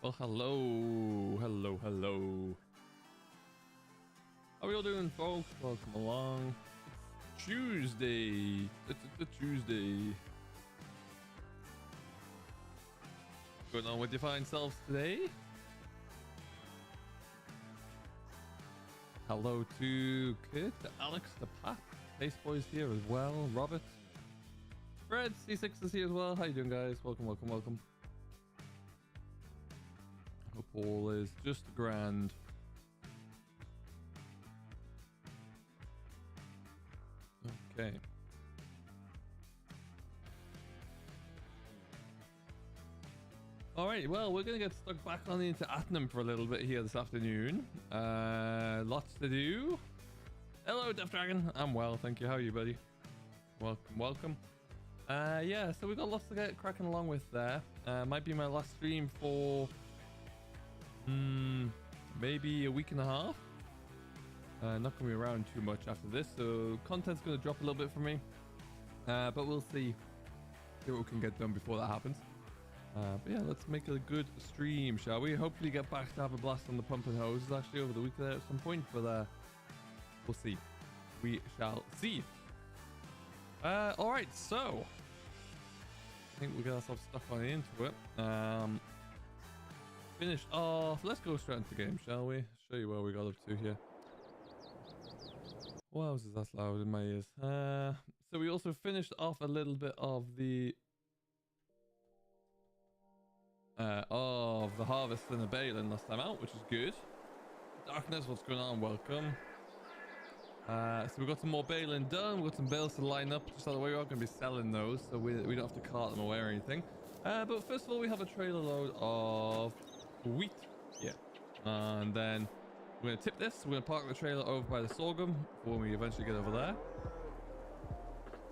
Well, hello. Hello, hello. How are we all doing, folks? Welcome along. It's Tuesday. It's Tuesday. What's going on with your fine selves today? Hello to Kurt, to Alex, to Pat. Space Boy's here as well. Robert. Fred, C6 is here as well. How you doing, guys? Welcome, welcome, welcome. Hope all is just grand. Okay. Alright, well, we're going to get stuck back on into Attingham for a little bit here this afternoon. Lots to do. Hello, Death Dragon. I'm well, thank you. How are you, buddy? Welcome, welcome. Yeah, so we've got lots to get cracking along with there. Might be my last stream for maybe a week and a half. Not going to be around too much after this, so content's going to drop a little bit for me. But we'll see what we can get done before that happens. But yeah, let's make a good stream, shall we? Hopefully get back to have a blast on the pump and hoses actually over the week there at some point, but we'll see. We shall see. Alright, so I think we got ourselves stuck on into it. Finished off. Let's go straight into the game, shall we? Show you where we got up to here. What else is that loud in my ears? So we also finished off a little bit of the harvest and the baling last time out, which is good. Darkness, what's going on? Welcome. So we've got some more baling done. We've got some bales to line up just out of the way. We're not going to be selling those, so we don't have to cart them away or anything. But first of all, we have a trailer load of wheat. Yeah. And then we're going to tip this. We're going to park the trailer over by the sorghum for when we eventually get over there.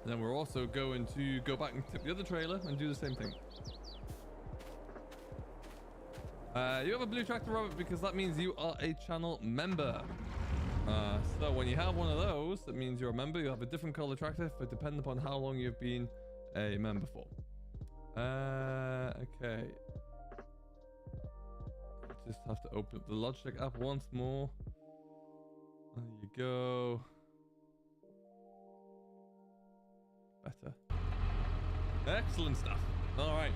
And then we're also going to go back and tip the other trailer and do the same thing. You have a blue tractor, Robert, because that means you are a channel member. So when you have one of those, that means you're a member. You have a different color tractor for depending upon how long you've been a member for. Okay. Just have to open up the Logitech app once more. There you go. Better. Excellent stuff. All right.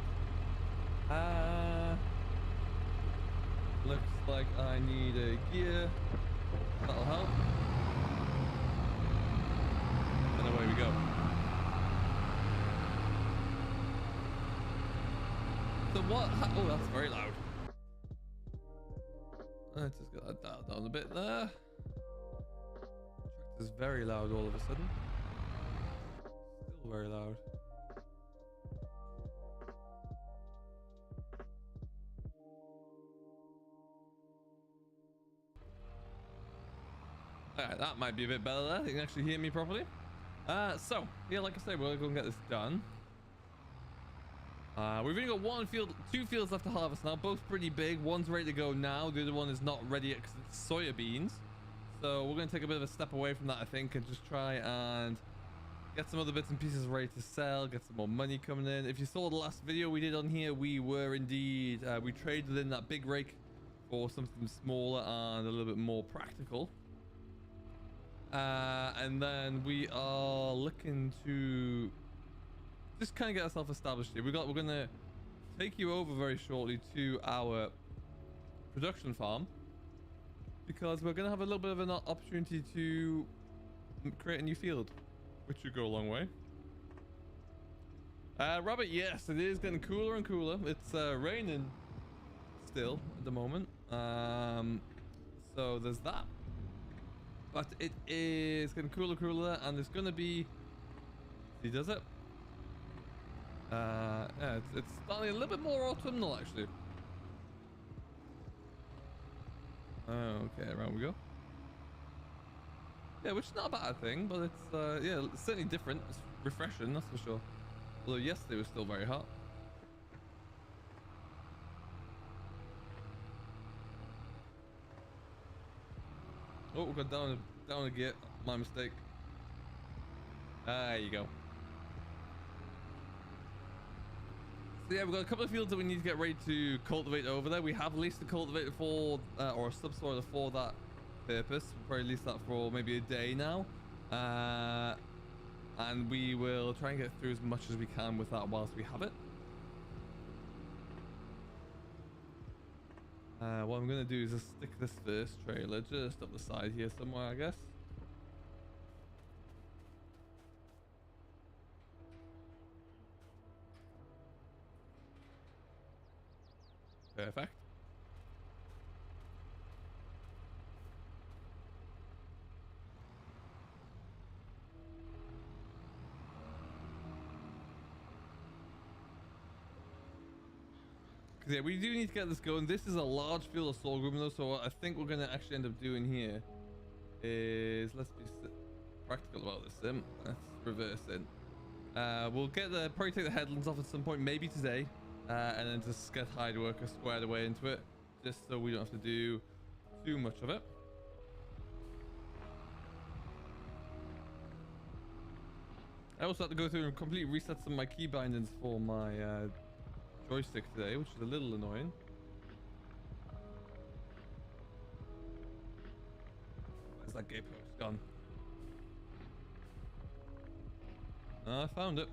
Looks like I need a gear. That'll help. And away we go. So what? Oh, that's very loud. Let's just get that dialed down a bit there. Tractor's very loud all of a sudden. Still very loud. Alright, that might be a bit better there. You can actually hear me properly. So, yeah, like I said, we're going to get this done. We've only got two fields left to harvest now, both pretty big. One's ready to go now. The other one is not ready yet because it's soybeans. So we're going to take a bit of a step away from that, I think, and just try and get some other bits and pieces ready to sell, get some more money coming in. If you saw the last video we did on here, we were indeed, we traded in that big rake for something smaller and a little bit more practical. And then we are looking to just kind of get ourselves established here. We're going to take you over very shortly to our production farm because we're going to have a little bit of an opportunity to create a new field, which should go a long way. Robert, yes, it is getting cooler and cooler. It's raining still at the moment. So there's that. But it is getting cooler, and it's going to be... See, does it? Yeah, it's starting a little bit more autumnal, actually. Okay, around we go. Yeah, which is not a bad thing, but it's, yeah, it's certainly different. It's refreshing, that's for sure. Although yesterday was still very hot. Oh, we got down a gate. My mistake. There you go. So yeah, we've got a couple of fields that we need to get ready to cultivate over there. We have leased the cultivator for, or a subsoiler for that purpose. We'll probably lease that for maybe a day now. And we will try and get through as much as we can with that whilst we have it. What I'm going to do is just stick this first trailer just up the side here somewhere, I guess. Perfect. Because yeah, we do need to get this going. This is a large field of sorghum though, so what I think we're going to actually end up doing here is, let's be practical about this, Sim. Let's reverse it. We'll probably take the headlands off at some point, maybe today. And then just get hide worker squared away into it, just so we don't have to do too much of it. I also had to go through and completely reset some of my key bindings for my joystick today, which is a little annoying. Where's that gate post gone? I found it.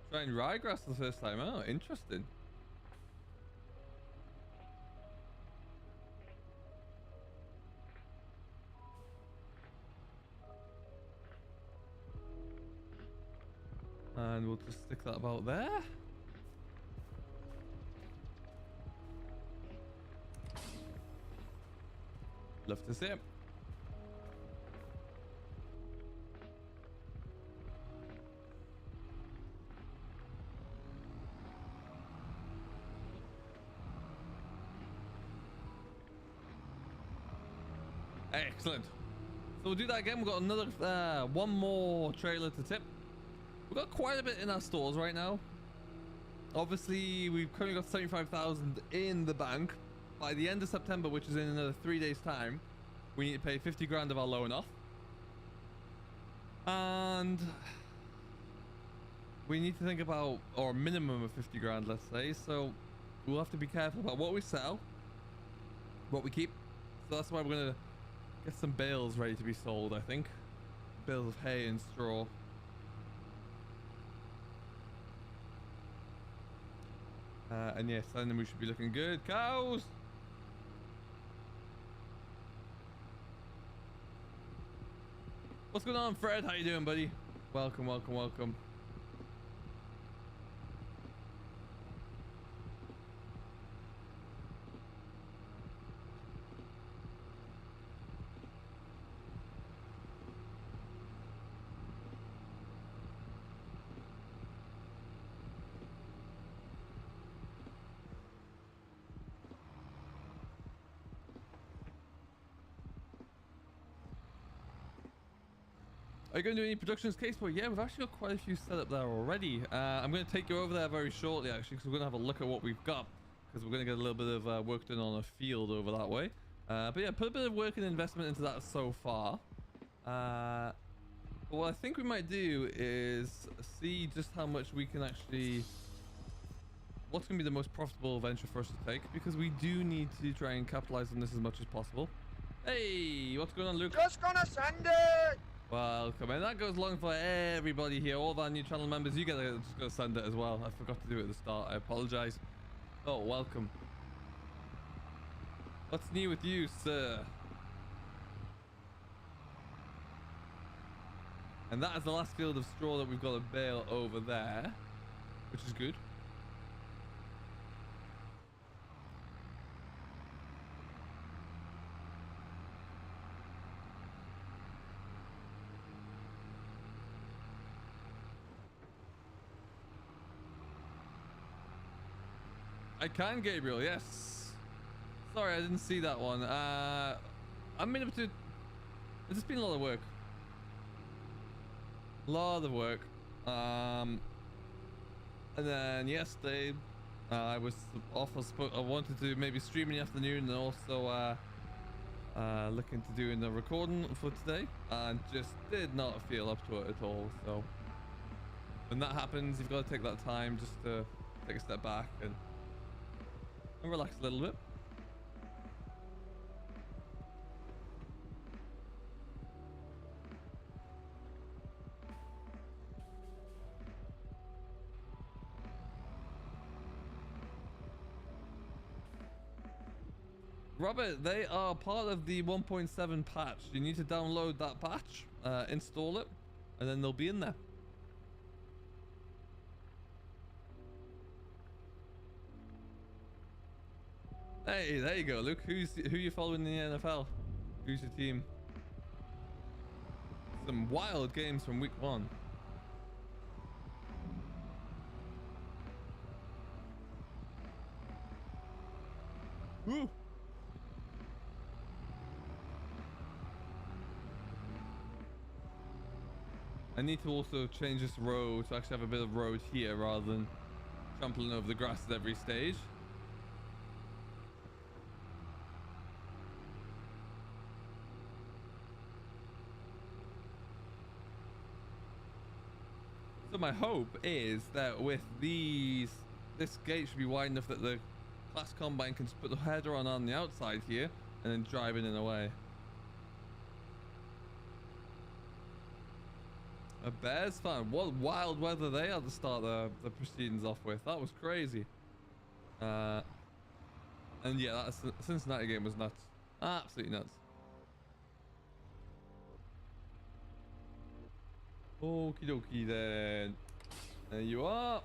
Trying ryegrass for the first time. Oh, interesting. And we'll just stick that about there. Love to see it. Excellent. So we'll do that again. We've got another one more trailer to tip. We've got quite a bit in our stores right now. Obviously, we've currently got 75,000 in the bank. By the end of September, which is in another 3 days time, we need to pay 50 grand of our loan off. And we need to think about, or a minimum of 50 grand, let's say. So we'll have to be careful about what we sell, what we keep. So that's why we're going to get some bales ready to be sold, I think. Bales of hay and straw. And yes, and then we should be looking good. Cows! What's going on, Fred? How you doing, buddy? Welcome, welcome, welcome. Are you going to do any productions case? Well, yeah, we've actually got quite a few set up there already. I'm going to take you over there very shortly, actually, because we're going to have a look at what we've got, because we're going to get a little bit of work done on a field over that way. But yeah, put a bit of work and investment into that so far. But what I think we might do is see just how much we can actually... What's going to be the most profitable venture for us to take, because we do need to try and capitalize on this as much as possible. Hey, what's going on, Luke? Just gonna send it! Welcome, and that goes along for everybody here, all of our new channel members. You gotta just go send it as well. I forgot to do it at the start. I apologize. Oh, welcome. What's new with you, sir? And that is the last field of straw that we've got a bale over there, which is good. I can, Gabriel, yes. Sorry, I didn't see that one. I'm able to... It's just been a lot of work. A lot of work. And then yesterday, I was off. I wanted to maybe stream in the afternoon, and also looking to doing the recording for today and just did not feel up to it at all. So when that happens, you've got to take that time just to take a step back and relax a little bit. Robert, they are part of the 1.7 patch. You need to download that patch, install it, and then they'll be in there. Hey, there you go, Luke. Who you following in the NFL? Who's your team? Some wild games from week 1. Woo! I need to also change this road to actually have a bit of road here rather than trampling over the grass at every stage. So my hope is that with this gate should be wide enough that the class combine can just put the header on the outside here and then drive it in away. A Bears fan. What wild weather they had to start the proceedings off with. That was crazy. And yeah, that Cincinnati game was nuts. Absolutely nuts. Okie dokie then. There you are.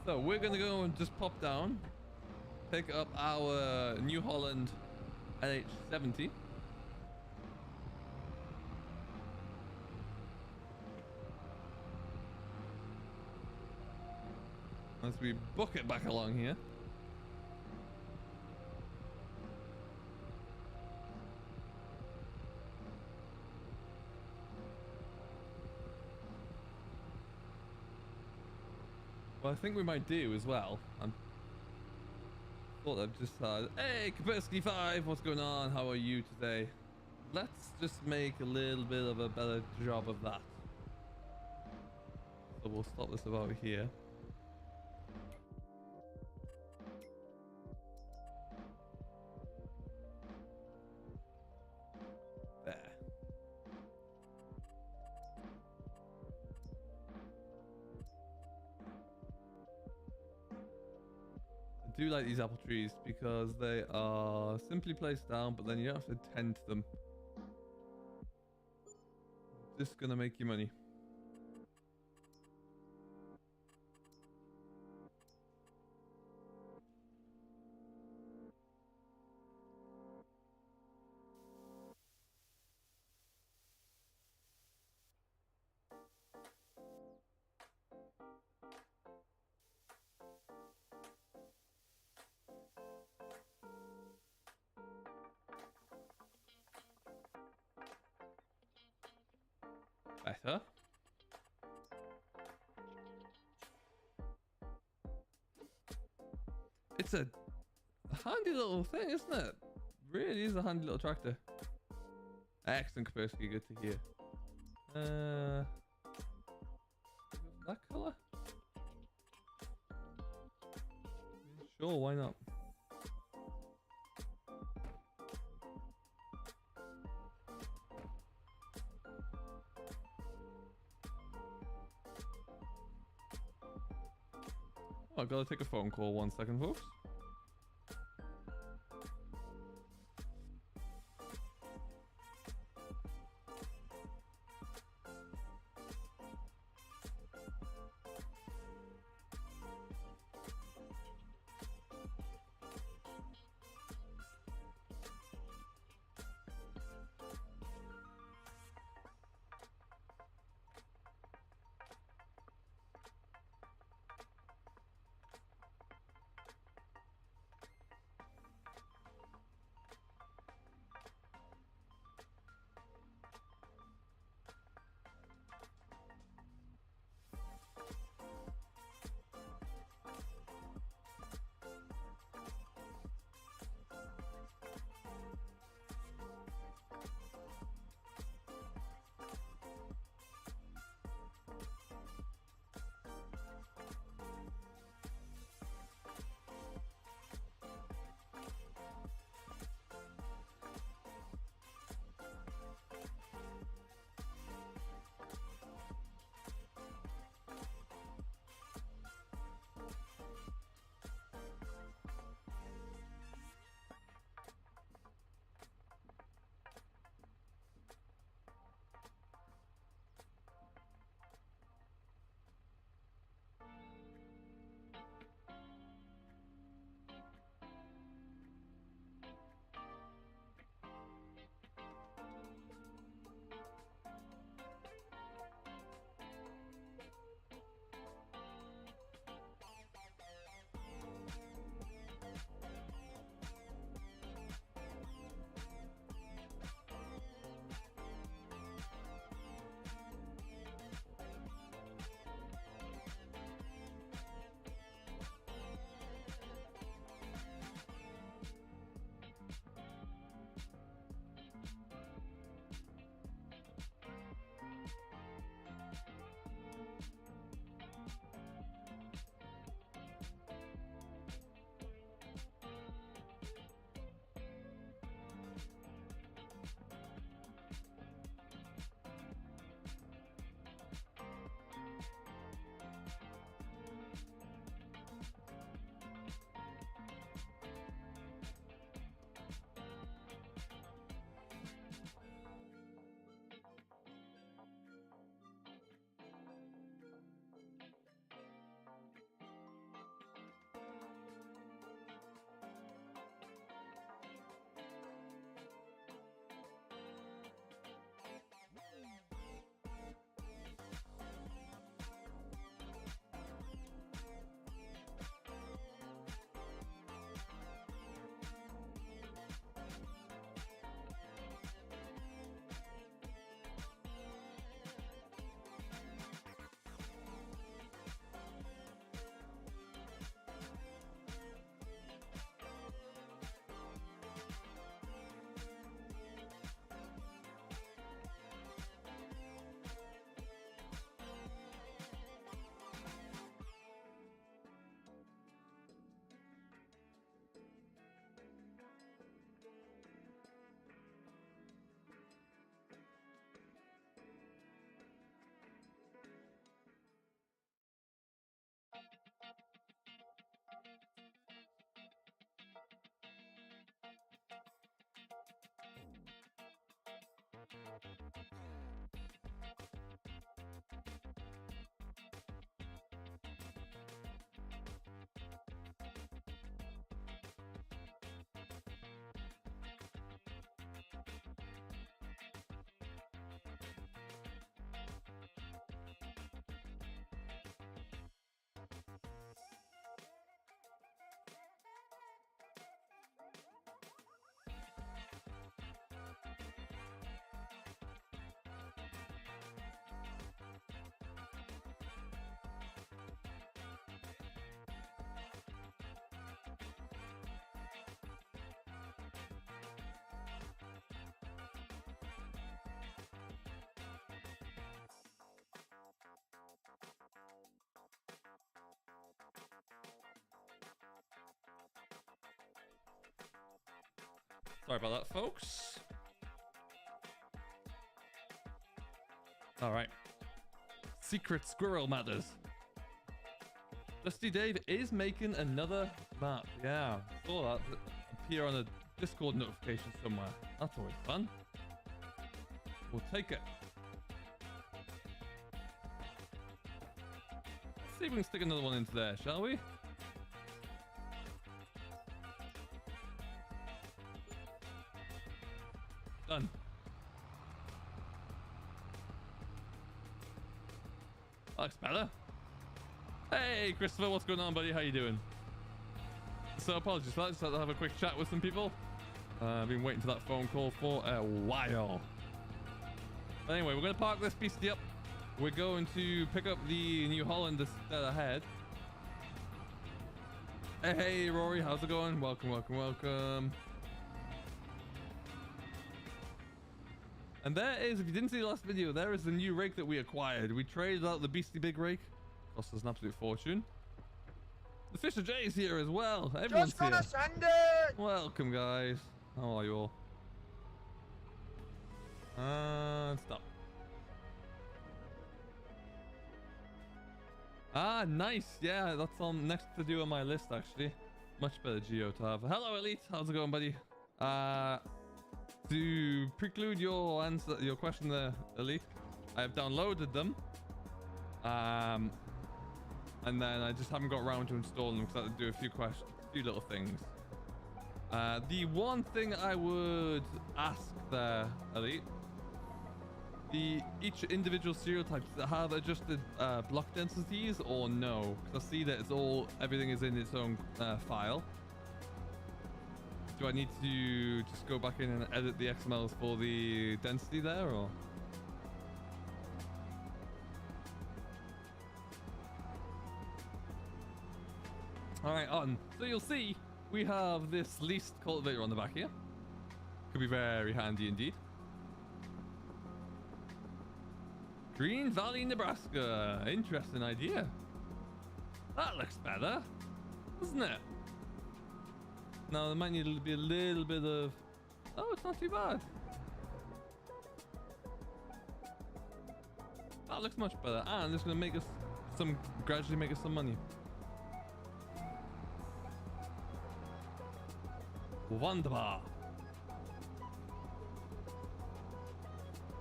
So we're gonna go and just pop down, pick up our New Holland LH70. As we book it back along here. Well, I think we might do as well. Thought I've just had, hey, Kaspersky 5, what's going on? How are you today? Let's just make a little bit of a better job of that. So we'll stop this about here. There. I do like these apple trees because they are simply placed down, but then you don't have to tend to them. Just gonna make you money. Better. It's a handy little thing, isn't it? Really is a handy little tractor. Excellent, Kaspersky, good to hear. That colour? Sure, why not? Oh, I gotta take a phone call 1 second, folks. Sorry about that, folks. All right. Secret squirrel matters. Dusty Dave is making another map. Yeah, saw that appear on a Discord notification somewhere. That's always fun. We'll take it. Let's see if we can stick another one into there, shall we? Done. That looks better. Hey, Christopher, what's going on, buddy? How you doing? So apologies for that. Just had to have a quick chat with some people. I've been waiting for that phone call for a while. But anyway, we're going to park this beastie up. We're going to pick up the New Holland instead ahead. Hey, Rory, how's it going? Welcome, welcome, welcome. And there is, if you didn't see the last video, there is the new rake that we acquired. We traded out the beastie big rake. Cost us an absolute fortune. The Fisher J is here as well. Everyone's here. Just gonna send it! Welcome, guys. How are you all? Stop. Ah, nice. Yeah, that's on next to do on my list, actually. Much better geo to have. Hello, Elite. How's it going, buddy? To preclude your answer, your question there, Elite, I have downloaded them. And then I just haven't got around to installing them because I had to do a few little things. The one thing I would ask there, Elite, each individual serial types that have adjusted block densities or no? Because I see that everything is in its own file. Do I need to just go back in and edit the XMLs for the density there, or? All right, on. So you'll see we have this leased cultivator on the back here. Could be very handy indeed. Green Valley, Nebraska. Interesting idea. That looks better, doesn't it? Now there might need to be a little bit of... Oh, it's not too bad. That looks much better. And it's going to make us gradually make us some money. Wunderbar.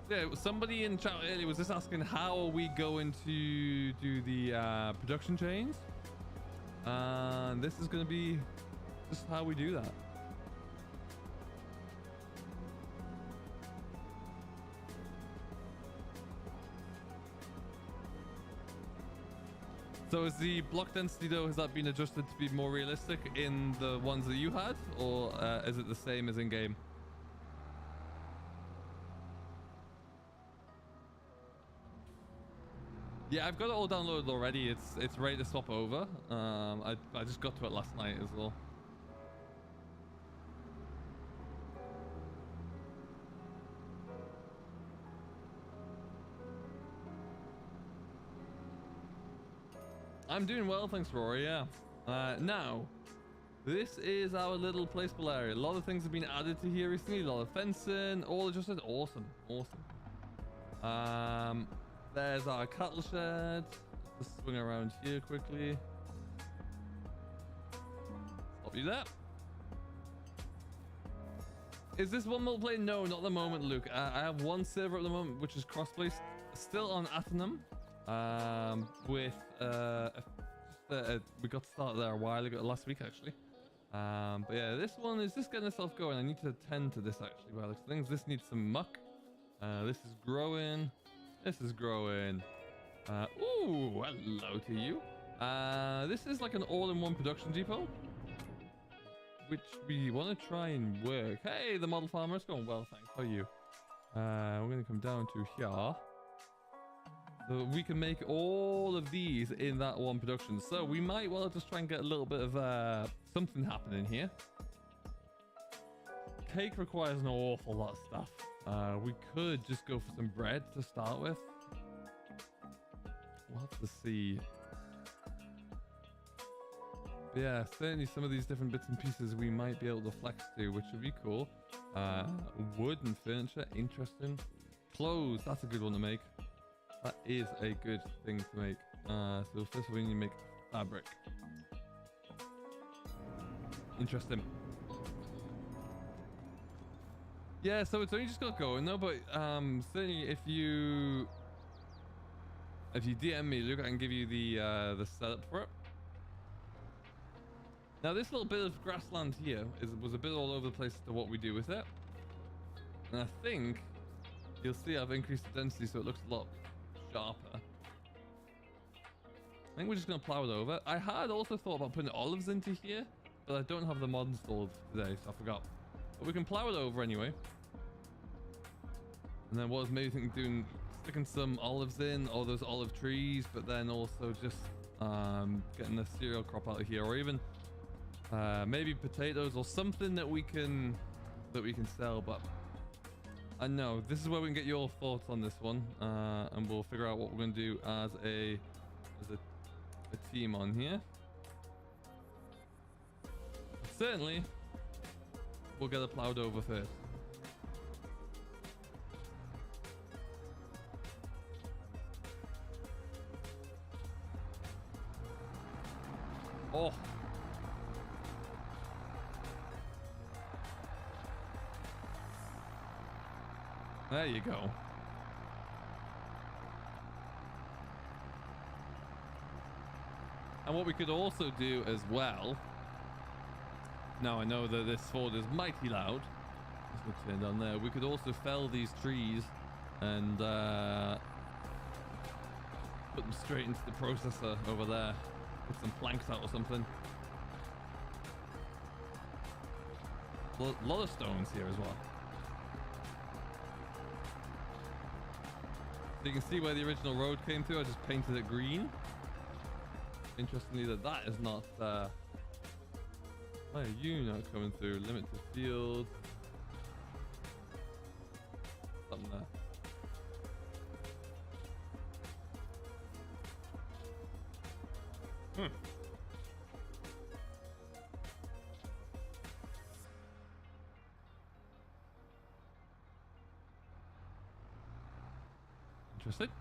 Yeah, somebody in chat earlier was just asking how are we going to do the production chains, and this is going to be just how we do that. So is the block density though, has that been adjusted to be more realistic in the ones that you had, or is it the same as in game? Yeah, I've got it all downloaded already. It's ready to swap over. I just got to it last night as well. I'm doing well, thanks, Rory. Yeah. Now, this is our little placeable area. A lot of things have been added to here recently. A lot of fencing, all adjusted. Awesome, awesome. There's our cattle shed. Let's swing around here quickly. Stop you there. Is this one multiplayer? No, not at the moment, Luke. I have one server at the moment, which is crossplay, still on Attingham. With we got started there a while ago, last week actually. But yeah, this one is just getting itself going. I need to tend to this actually. Well, things this needs some muck. This is growing. This is growing. Ooh, hello to you. This is like an all-in-one production depot, which we want to try and work. Hey, the model farmer, it's going well, thanks. How are you? We're gonna come down to here. So we can make all of these in that one production. So we might well just try and get a little bit of something happening here. Cake requires an awful lot of stuff. We could just go for some bread to start with. We'll have to see. But yeah, certainly some of these different bits and pieces we might be able to flex to, which would be cool. Wood and furniture, interesting. Clothes, that's a good one to make. That is a good thing to make. So first we need to make fabric. Interesting. Yeah, so it's only just got going though, but certainly if you DM me, Luke, I can give you the setup for it. Now this little bit of grassland here was a bit all over the place to what we do with it. And I think you'll see I've increased the density so it looks a lot sharper. I think we're just going to plow it over. I had also thought about putting olives into here, but I don't have the mod installed today, so I forgot. But we can plow it over anyway. And then what I was maybe thinking sticking some olives in, or those olive trees, but then also just getting the cereal crop out of here, or even maybe potatoes or something that we can sell. But I know this is where we can get your thoughts on this one, and we'll figure out what we're going to do as a team on here. Certainly, we'll get it plowed over first. Oh. There you go. And what we could also do as well. Now I know that this Ford is mighty loud. Let's go turn down there. We could also fell these trees and put them straight into the processor over there. Put some planks out or something. A lot of stones here as well. So you can see where the original road came through. I just painted it green. Interestingly, that is not. Why are you not coming through? Limit to field. Something there. Interesting.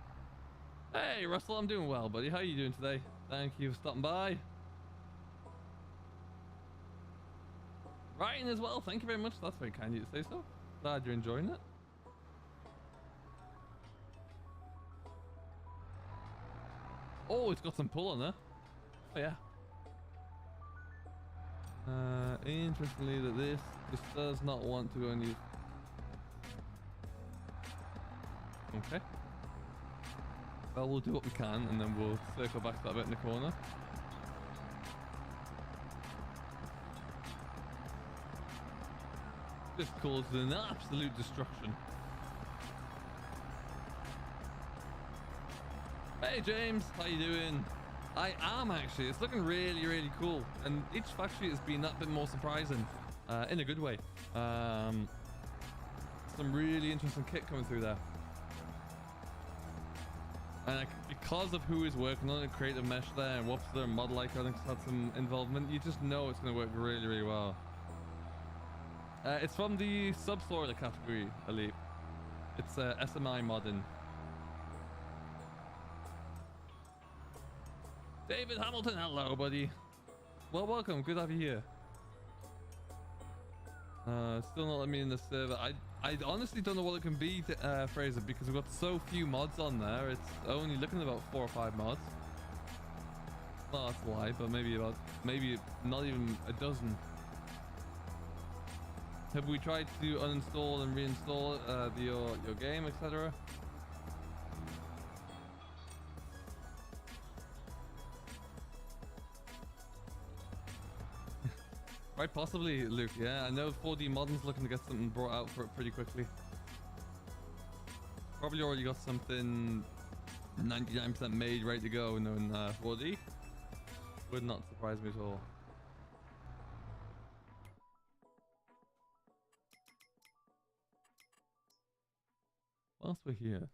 Hey, Russell, I'm doing well, buddy. How are you doing today? Thank you for stopping by. Ryan as well. Thank you very much. That's very kind of you to say so. Glad you're enjoying it. Oh, it's got some pull on there. Oh, yeah. Interestingly, that this does not want to go and use. Okay. Well, we'll do what we can, and then we'll circle back to that bit in the corner. This caused an absolute destruction. Hey James, how you doing? I am actually. It's looking really, really cool, and each factory has been that bit more surprising, in a good way. Some really interesting kit coming through there. And because of who is working on it, Creative Mesh there, and what's their model icon, I think it's had some involvement. You just know it's going to work really, really well. It's from the subsoiler category, Elite. It's SMI modding. David Hamilton, hello, buddy. Well, welcome. Good to have you here. Still not letting me in the server. I honestly don't know what it can be, Fraser, because we've got so few mods on there. It's only looking at about 4 or 5 mods. Well, that's a lie, but maybe not even a dozen. Have we tried to uninstall and reinstall your game, etc.? Quite possibly, Luke. Yeah, I know 4D Modern's looking to get something brought out for it pretty quickly. Probably already got something 99% made, ready to go in 4D. Would not surprise me at all. Whilst we're here.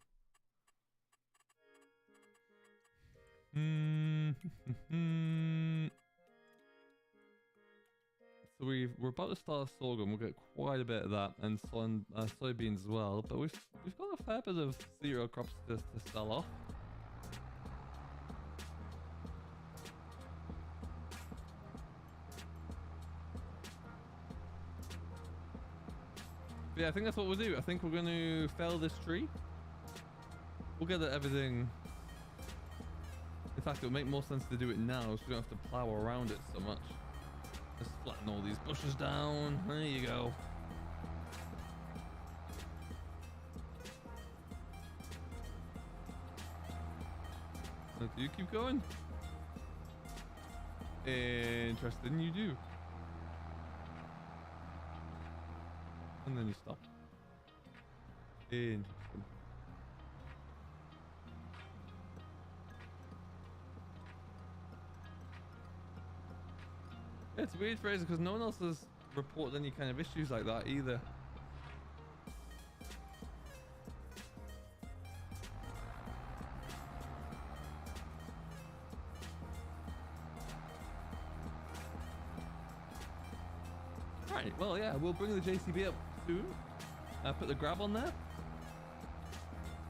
So we're about to start sorghum. We'll get quite a bit of that, and soybeans as well. But we've got a fair bit of cereal crops to sell off. But yeah, I think that's what we'll do. I think we're going to fell this tree. We'll get everything. In fact, it'll make more sense to do it now, so we don't have to plow around it so much. Let's flatten all these bushes down. There you go. Do you keep going? Interesting, you do. And then you stop. Interesting. It's weird, Fraser, because no one else has reported any kind of issues like that either. Right, well, yeah, we'll bring the JCB up soon. Put the grab on there.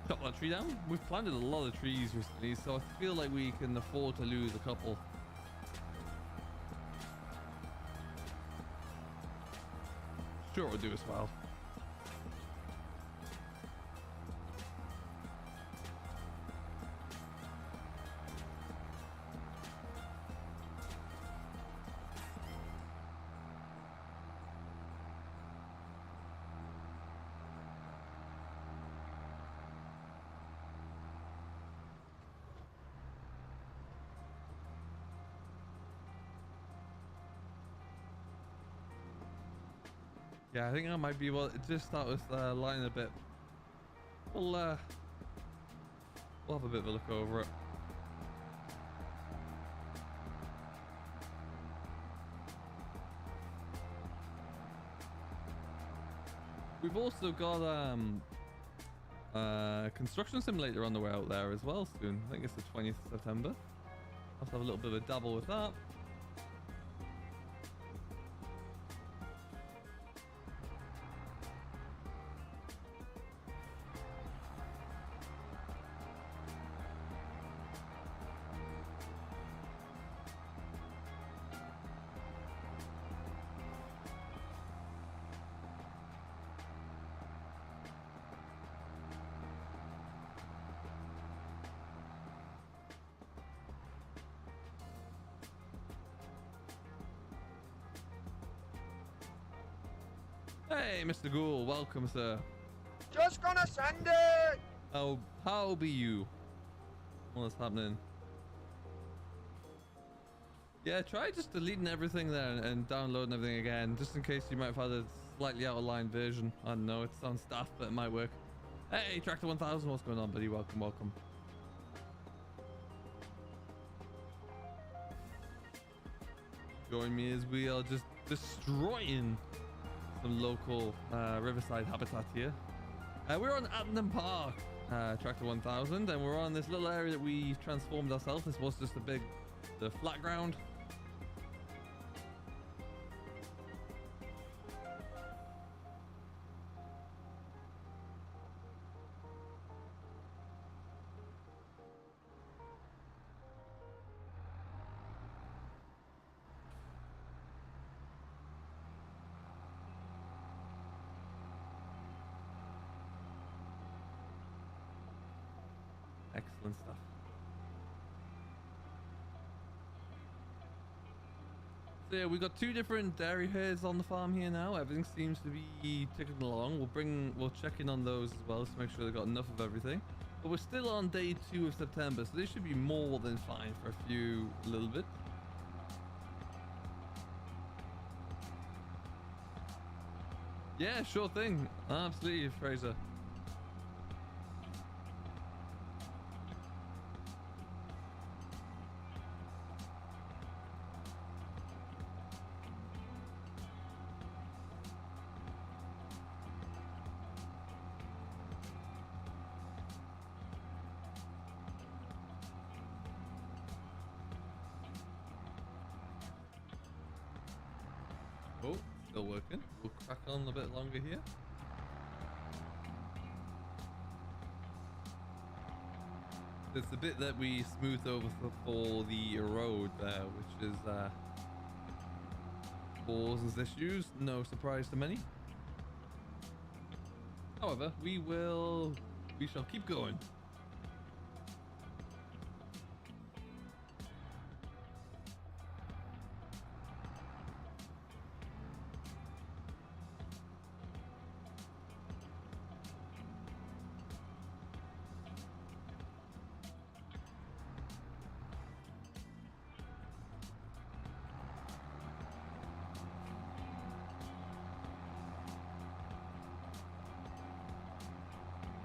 Chop that tree down. We've planted a lot of trees recently, so I feel like we can afford to lose a couple. Sure, it'll do as well. Yeah, I think I might be able to just start with line a bit. We'll have a bit of a look over it. We've also got construction simulator on the way out there as well soon. I think it's the 20th of September. I'll have to have a little bit of a dabble with that. Hey, Mr. Ghoul, welcome, sir. Just gonna send it! Oh, how be you? What's happening? Yeah, try just deleting everything there and downloading everything again, just in case you might have had a slightly out of line version. I don't know, it's on staff, but it might work. Hey, Tractor 1000, what's going on, buddy? Welcome, welcome. Join me as we are just destroying some local riverside habitat here. We're on Attingham Park, Tractor 1000, and we're on this little area that we transformed ourselves. This was just the flat ground. Excellent stuff. So yeah, we've got two different dairy herds on the farm here now. Everything seems to be ticking along. We'll check in on those as well to make sure they've got enough of everything. But we're still on day 2 of September, so they should be more than fine for a little bit. Yeah, sure thing. Absolutely, Fraser. still working. We'll crack on a bit longer here. It's the bit that we smoothed over for the road there, which is causes issues. No surprise to many. However, we shall keep going.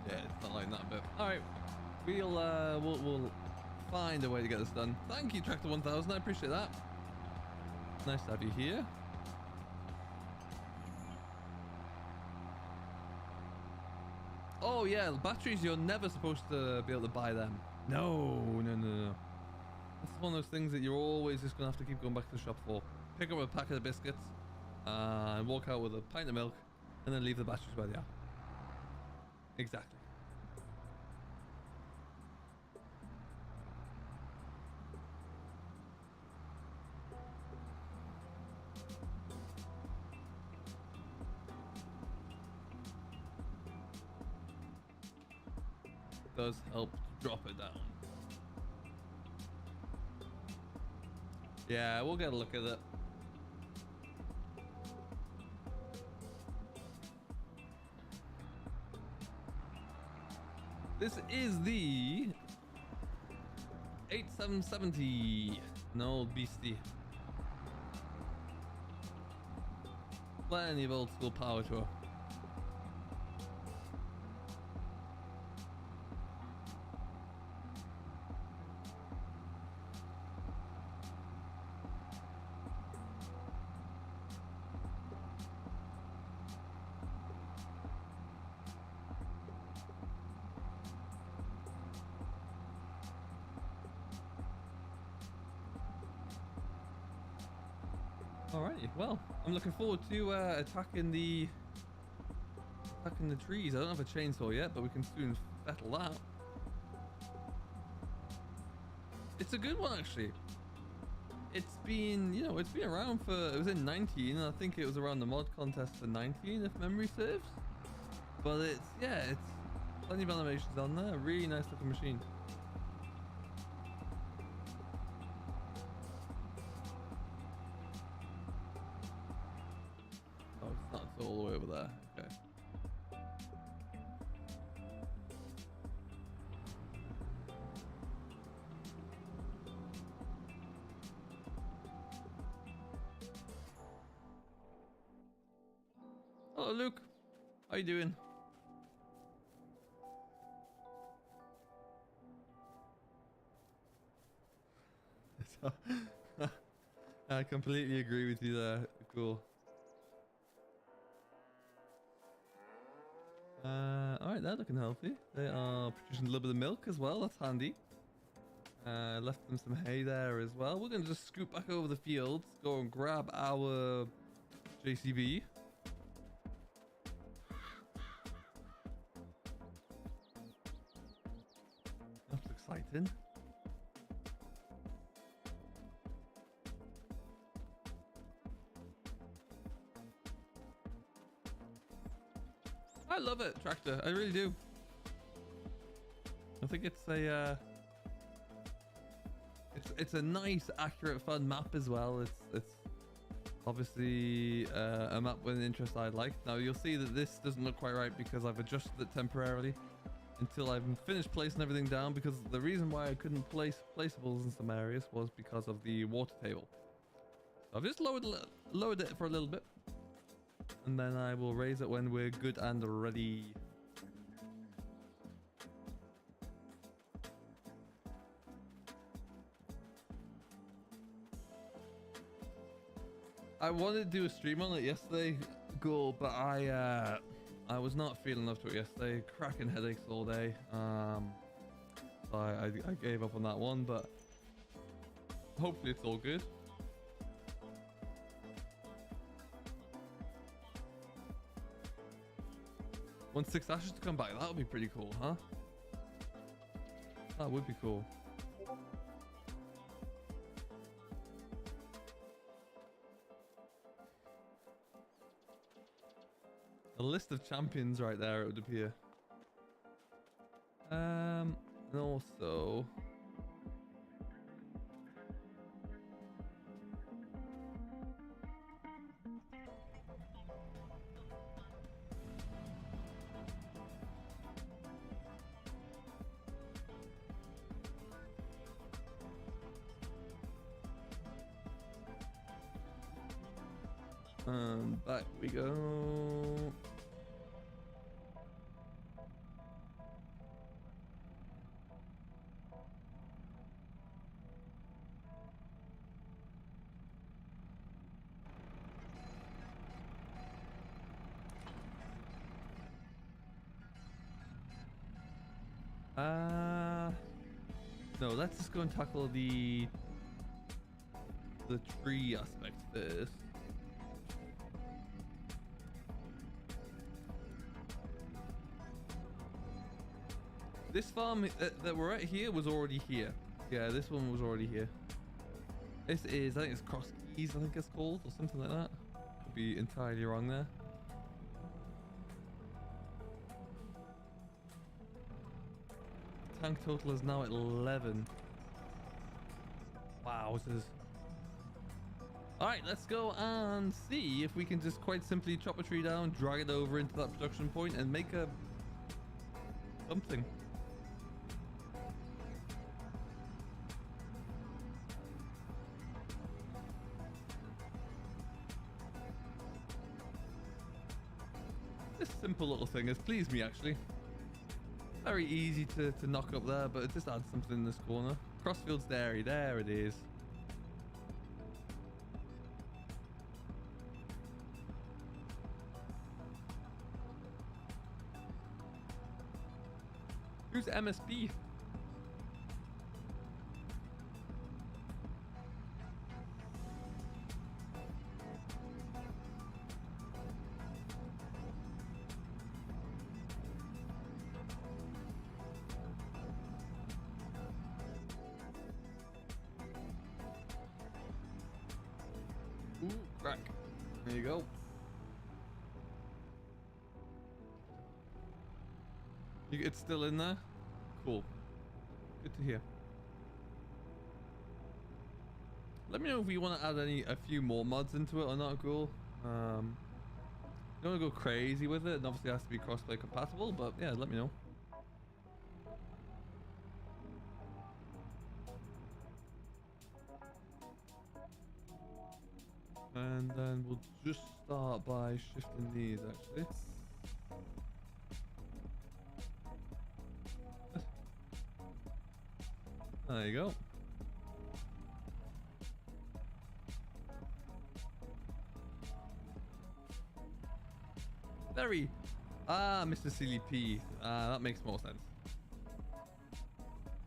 Yeah, it's not like that bit. All right, we'll find a way to get this done. Thank you, Tractor 1000. I appreciate that. Nice to have you here. Oh yeah, batteries. You're never supposed to be able to buy them. No. That's one of those things that you're always just gonna have to keep going back to the shop for. Pick up a packet of biscuits and walk out with a pint of milk, and then leave the batteries where they are. Exactly. Does help drop it down. Yeah, we'll get a look at it. This is the 8770, an old beastie. Plenty of old school power to her. Alrighty, well, I'm looking forward to attacking the trees. I don't have a chainsaw yet, but we can soon fettle that. It's a good one, actually. It's been, you know, it's been around for, it was in 19, and I think it was around the mod contest for 19, if memory serves. But it's, yeah, it's plenty of animations on there. Really nice looking machine. All the way over there. Okay. Hello, Luke. How you doing? I completely agree with you there. Cool. Alright, they're looking healthy. They are producing a little bit of milk as well. That's handy. Left them some hay there as well. We're going to just scoot back over the fields, go and grab our JCB. That's exciting. I love it, Tractor. I really do. I think it's a it's a nice, accurate, fun map as well. It's obviously a map with an interest I like. Now you'll see that this doesn't look quite right because I've adjusted it temporarily until I've finished placing everything down, because the reason why I couldn't place placeables in some areas was because of the water table. So I've just lowered it for a little bit. And then I will raise it when we're good and ready. I wanted to do a stream on it yesterday, Ghoul, but I was not feeling up to it yesterday. Cracking headaches all day. So I gave up on that one, but hopefully it's all good. Want 6 ashes to come back. That would be pretty cool, huh? That would be cool. A list of champions right there, it would appear. And also... back we go. No, let's just go and tackle the tree aspect first. This farm that we're at here was already here. Yeah, this one was already here. This is, I think it's Cross Keys, I think it's called, or something like that. Could be entirely wrong there. Tank total is now at 11. Wow, this is... Alright, let's go and see if we can just quite simply chop a tree down, drag it over into that production point, and make a... something. This simple little thing has pleased me, actually. Very easy to knock up there, but it just adds something in this corner. Crossfields Dairy, there it is. Who's MSP? Ooh, crack. There you go. It's still in there? Cool. Good to hear. Let me know if you want to add a few more mods into it or not, cool. You don't want to go crazy with it, and obviously it has to be crossplay compatible, but yeah, let me know. And then we'll just start by shifting these, actually. There you go. Very. Mr. CLP. That makes more sense.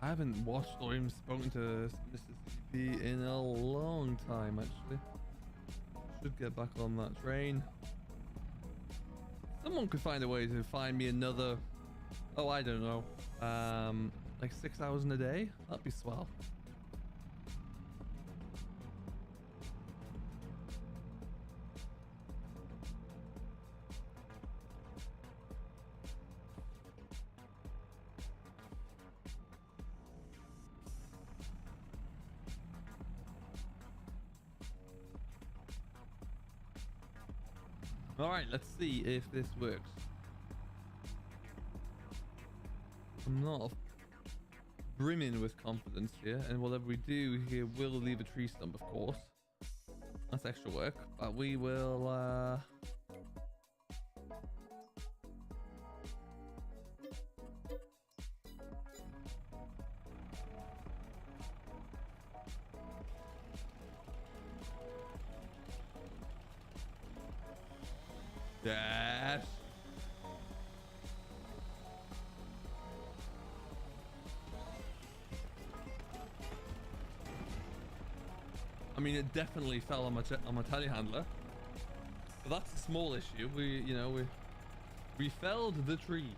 I haven't watched or even spoken to Mr. CLP in a long time, actually. Should get back on that train. Someone could find a way to find me another... Oh, I don't know. Like 6 hours in a day? That'd be swell. Alright, let's see if this works. I'm not brimming with confidence here, and whatever we do here will leave a tree stump, of course. That's extra work, but we will yes. I mean, it definitely fell on my telehandler, but that's a small issue. We We felled the tree.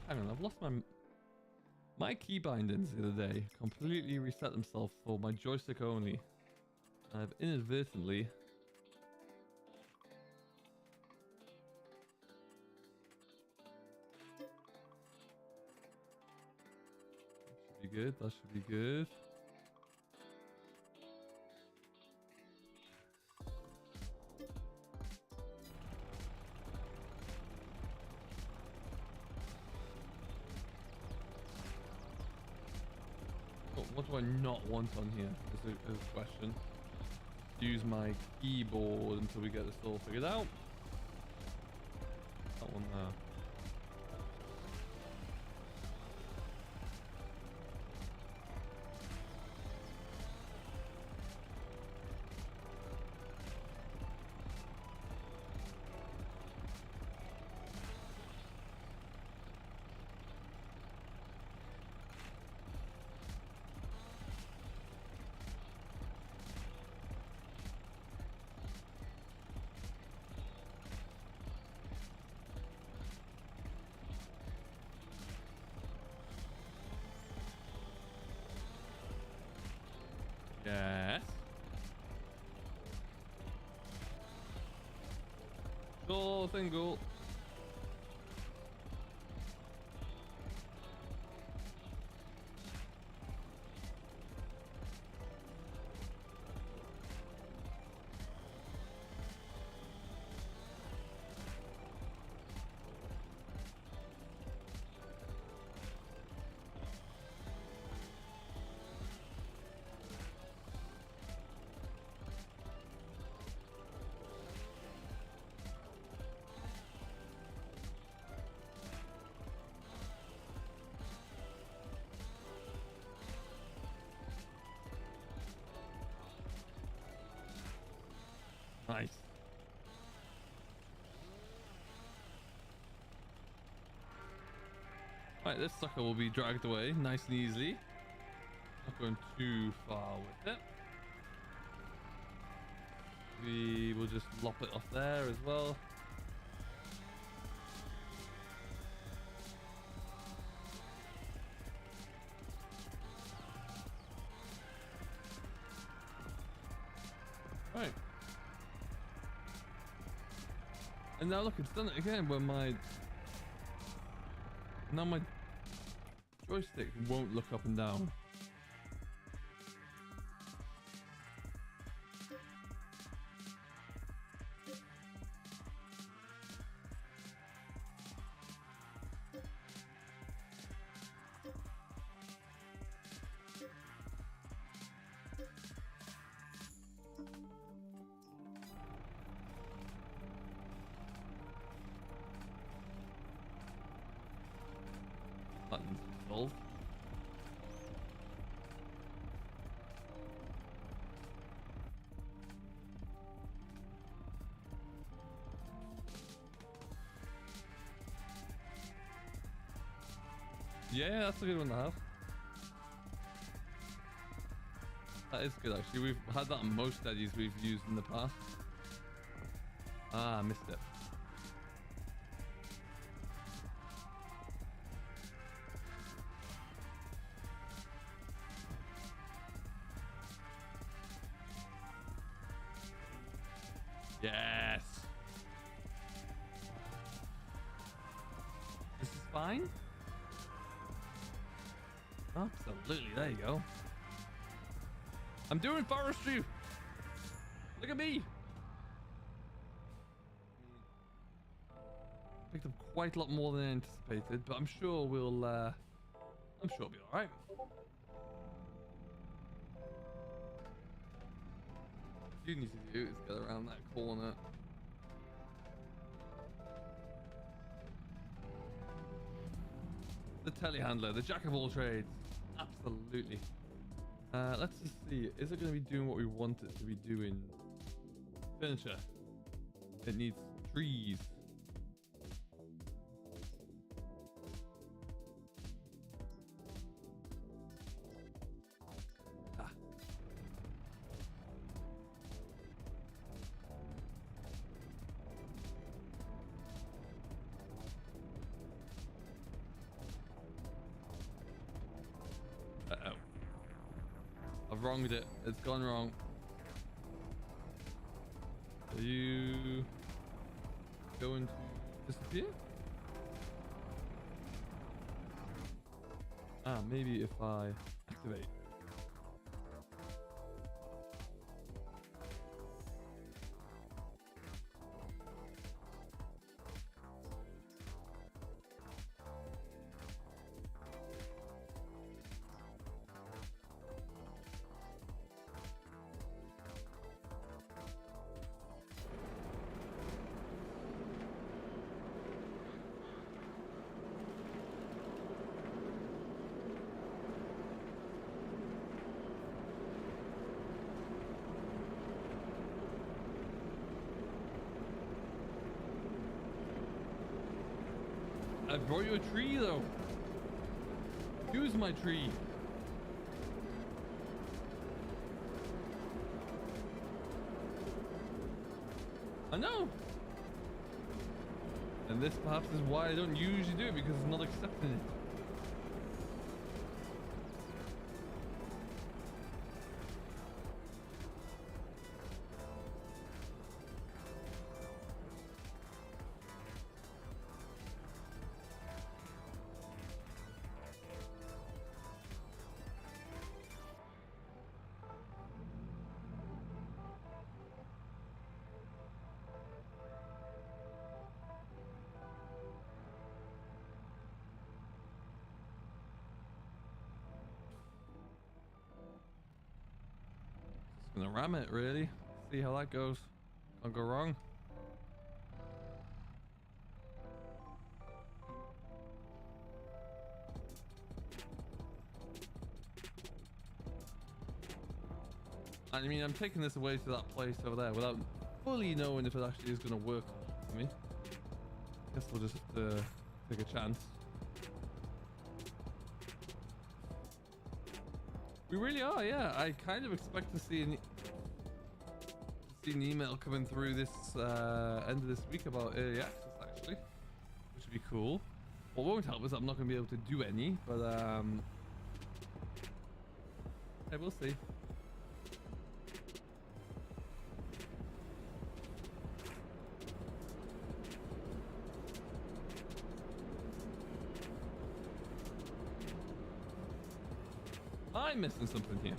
Hang on, I've lost my key bindings the other day. Completely reset themselves for my joystick only. I've inadvertently should be good. That should be good. What do I not want on here? Is a question. Use my keyboard until we get this all figured out. That one there. Yes. Sure thing, Ghoul. Nice. Right, this sucker will be dragged away nice and easily. Not going too far with it. We will just lop it off there as well. Right. And now look, it's done it again where now my joystick won't look up and down. Buttons solved. Yeah, that's a good one to have. That is good actually. We've had that on most eddies we've used in the past. Ah, I missed it. Yes. This is fine. Absolutely. There you go. I'm doing forestry. Look at me. Picked up quite a lot more than I anticipated, but I'm sure we'll. I'm sure it'll be all right. What you need to do is get around that corner. The telehandler, the jack of all trades. Absolutely. Let's just see. Is it going to be doing what we want it to be doing? Furniture. It needs trees. I've wronged it. It's gone wrong. Are you going to disappear? Ah, maybe if I activate. I brought you a tree though. Use my tree. I know. And this perhaps is why I don't usually do it, because it's not accepting it. Gonna ram it, really. See how that goes. Can't go wrong. I mean, I'm taking this away to that place over there without fully knowing if it actually is going to work for me. Guess we'll just have to take a chance. We really are, yeah. I kind of expect to see an email coming through this end of this week about early access, actually, which would be cool. What won't help is I'm not going to be able to do any, but hey, we'll see. I'm missing something here.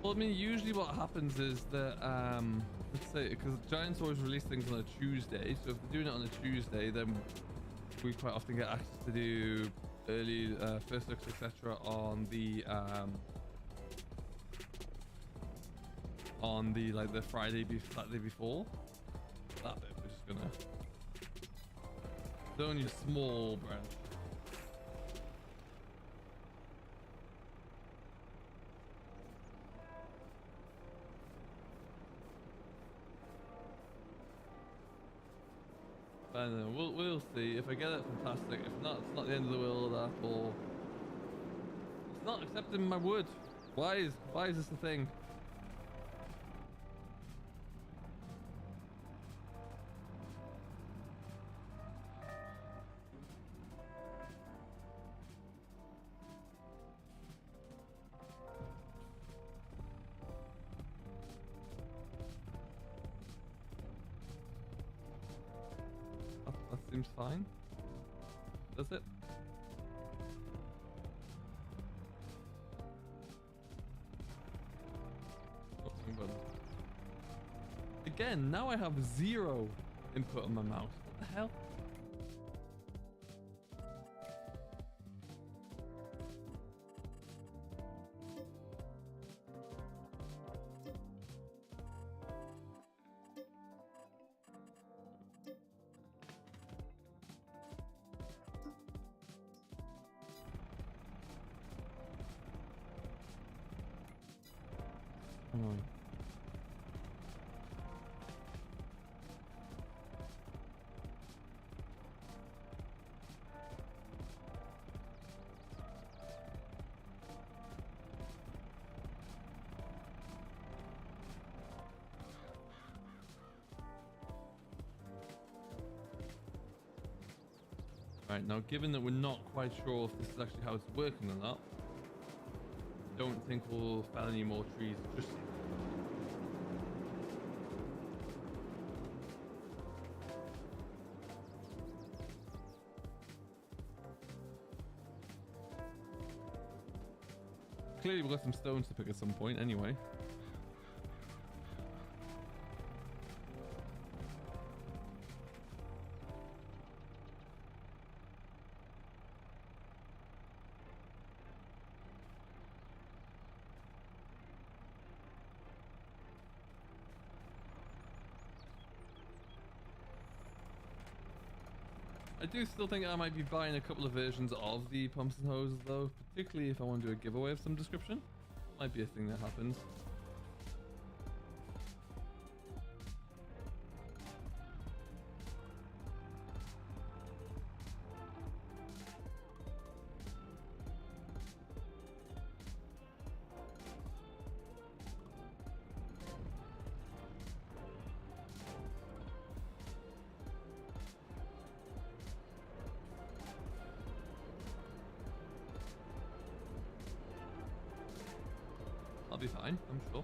Well, I mean, usually what happens is that, let's say, because Giants always release things on a Tuesday, so if they're doing it on a Tuesday, then we quite often get access to do early first looks, etc. on the like the Saturday before. That bit we're just gonna. It's only a small branch. I don't know, we'll see. If I get it, fantastic. If not, it's not the end of the world at all. It's not accepting my wood. Why is this a thing? That seems fine. Does it? Oh, wrong button. Again, now I have 0 input on my mouse. What the hell? on. Right, now given that we're not quite sure if this is actually how it's working or not, don't think we'll fell any more trees just yet. Clearly we've got some stones to pick at some point anyway. I do still think I might be buying a couple of versions of the pumps and hoses though, particularly if I want to do a giveaway of some description. Might be a thing that happens. I'll be fine, I'm sure.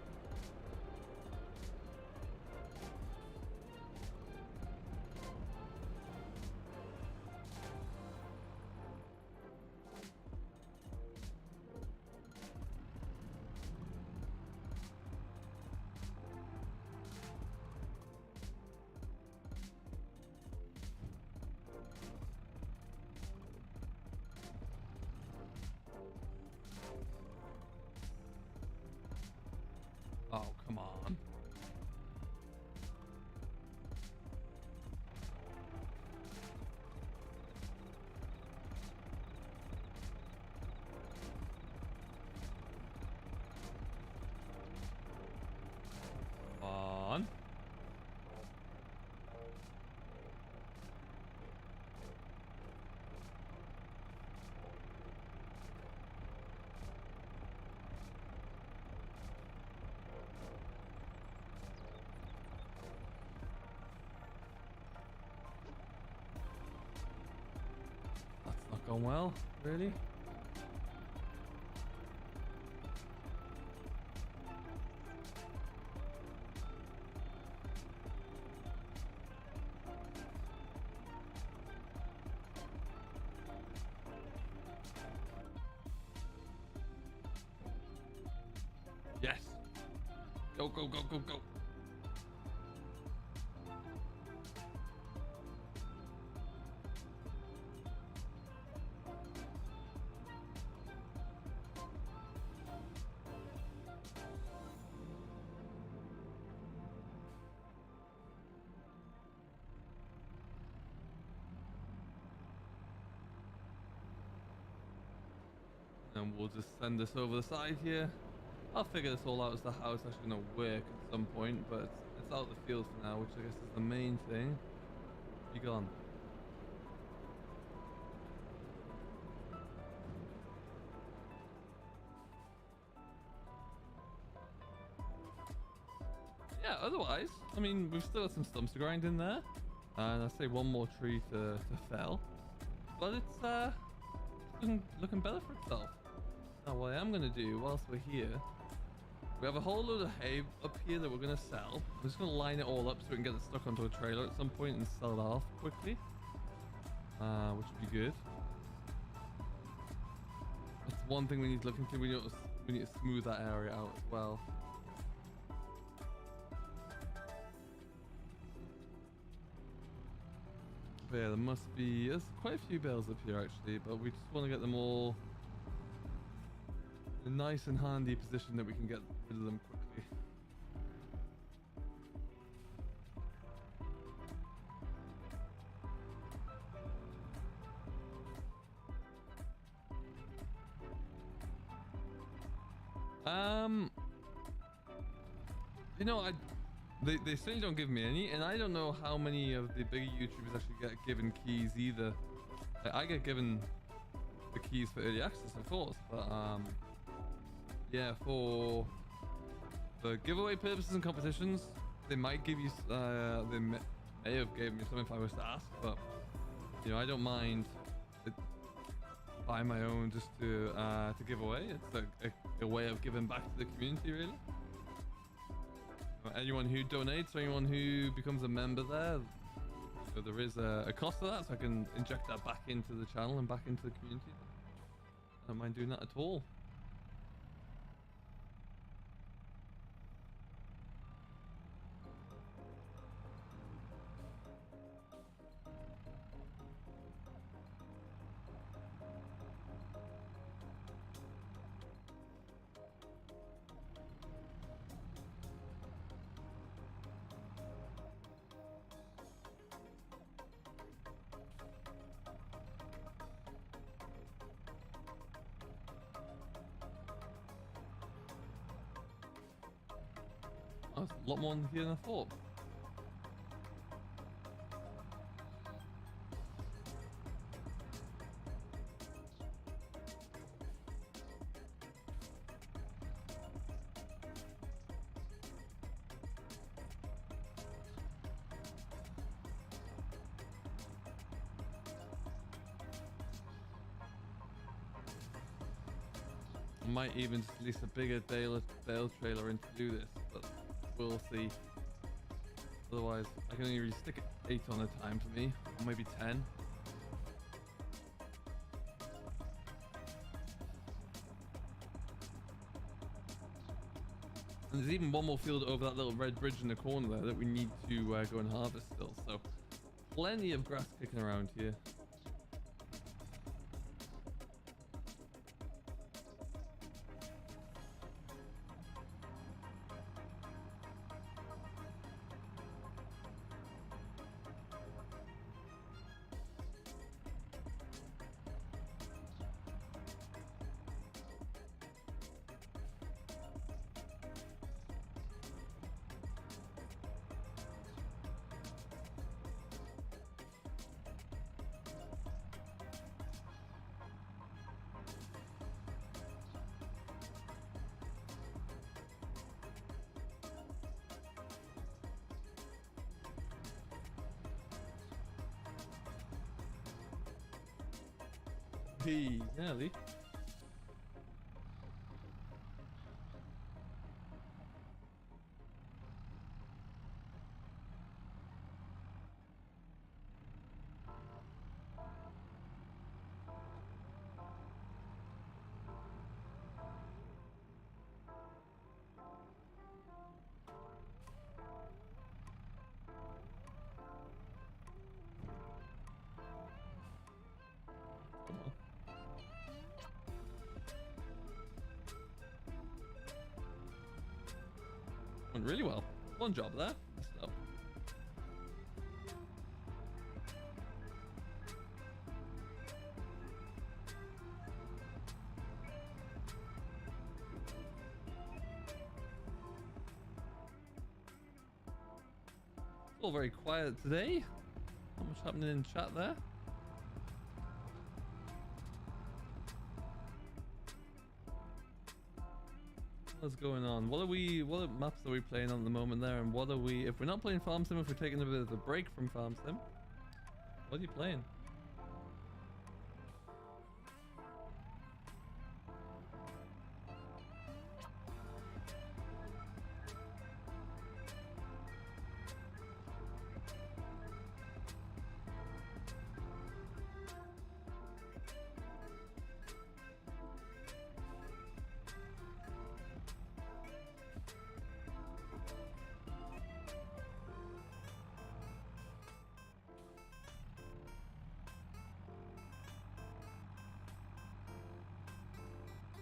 Oh, come on. Come on. Not going well, really? Yes. Go, go, go, go, go. And we'll just send this over the side here. I'll figure this all out as to how it's actually going to work at some point, but it's out of the field for now, which I guess is the main thing. Be gone. Yeah, otherwise, I mean, we've still got some stumps to grind in there. And I'd say one more tree to fell. But it's looking better for itself. Now, what I am going to do whilst we're here, we have a whole load of hay up here that we're going to sell. I'm just going to line it all up so we can get it stuck onto a trailer at some point and sell it off quickly. Which would be good. That's one thing we need to look into. We need to smooth that area out as well. But yeah, there's quite a few bales up here actually, but we just want to get them all in a nice and handy position that we can get rid of them quickly. You know, they certainly don't give me any, and I don't know how many of the bigger YouTubers actually get given keys either. Like, I get given the keys for early access, of course, but yeah, for the giveaway purposes and competitions, they might give you. They may have given me something if I was to ask, but you know, I don't mind buying my own just to give away. It's a way of giving back to the community, really. Anyone who donates or anyone who becomes a member there, so there is a cost to that, so I can inject that back into the channel and back into the community. I don't mind doing that at all. Oh, there's a lot more in here than I thought. I might even just release a bigger Bale trailer in to do this, but we'll see. Otherwise, I can only really stick at 8 on a time for me, or maybe 10. And there's even one more field over that little red bridge in the corner there that we need to go and harvest still. So plenty of grass kicking around here. Hey, nearly. Come on. Went really well. One job there. So. All very quiet today. Not much happening in chat there. What's going on? What maps are we playing on at the moment there, and what are we, if we're not playing Farm Sim, if we're taking a bit of a break from Farm Sim, what are you playing?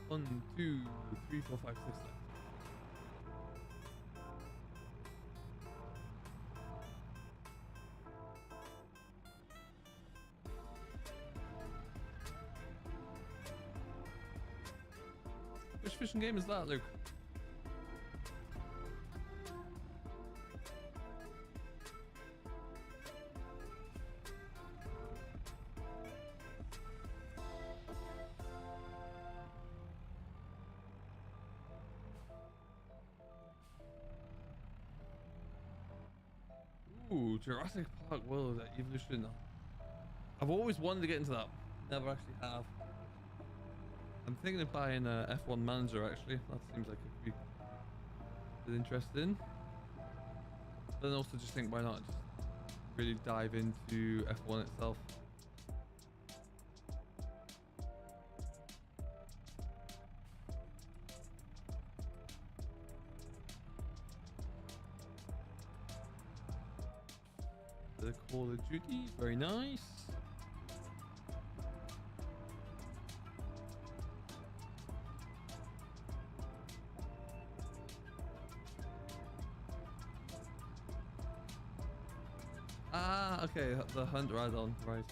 One, two, three, four, five, six left. Which fishing game is that, Luke? Ooh, Jurassic Park World Evolution. I've always wanted to get into that. Never actually have. I'm thinking of buying a F1 Manager actually. That seems like it could be a bit interesting. But then also just think, why not just really dive into F1 itself? The Call of Duty, very nice. Ah, okay, the Hunt add-on, right.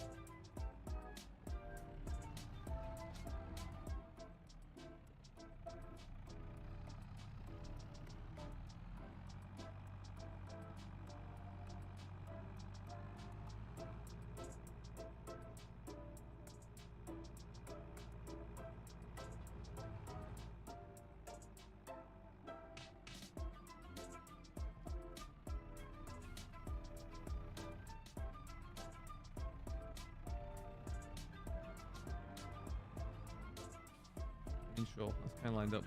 Sure, that's kind of lined up.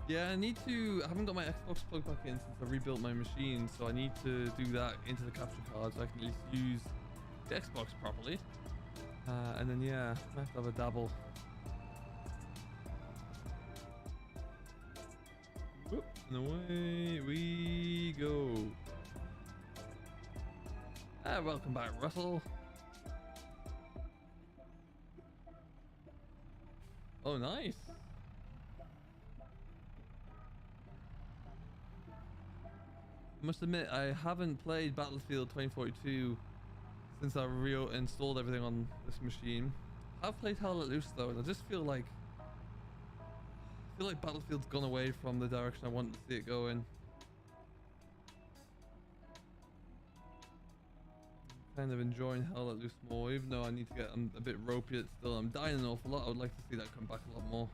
Yeah, I need to. I haven't got my Xbox plugged back in since I rebuilt my machine, so I need to do that into the capture card so I can at least use the Xbox properly. And then yeah, I have to have a dabble. Whoop, and away we go. Welcome back, Russell. Oh, nice. I must admit, I haven't played Battlefield 2042 since I reinstalled everything on this machine. I've played Hell Let Loose though, and I just feel like Battlefield's gone away from the direction I wanted to see it go in. Kind of enjoying Hell Let Loose more, even though I need to get a bit ropey. Still, I'm dying an awful lot. I would like to see that come back a lot more.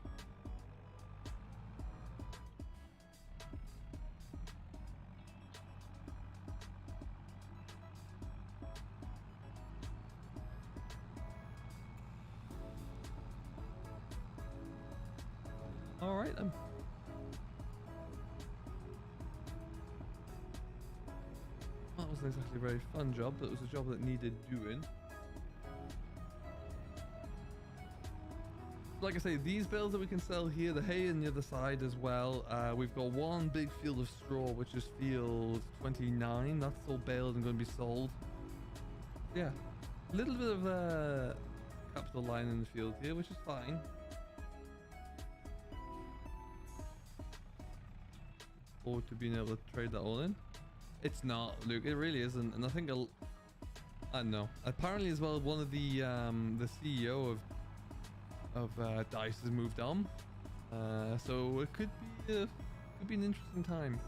All right, then. That wasn't exactly a very fun job, but it was a job that needed doing. Like I say, these bales that we can sell here, the hay on the other side as well. We've got one big field of straw, which is field 29. That's all baled and going to be sold. Yeah, a little bit of capital line in the field here, which is fine. Forward to being able to trade that all in. It's not, Luke. It really isn't, and I think I don't know. Apparently, as well, one of the CEO of Dice has moved on, so it could be an interesting time.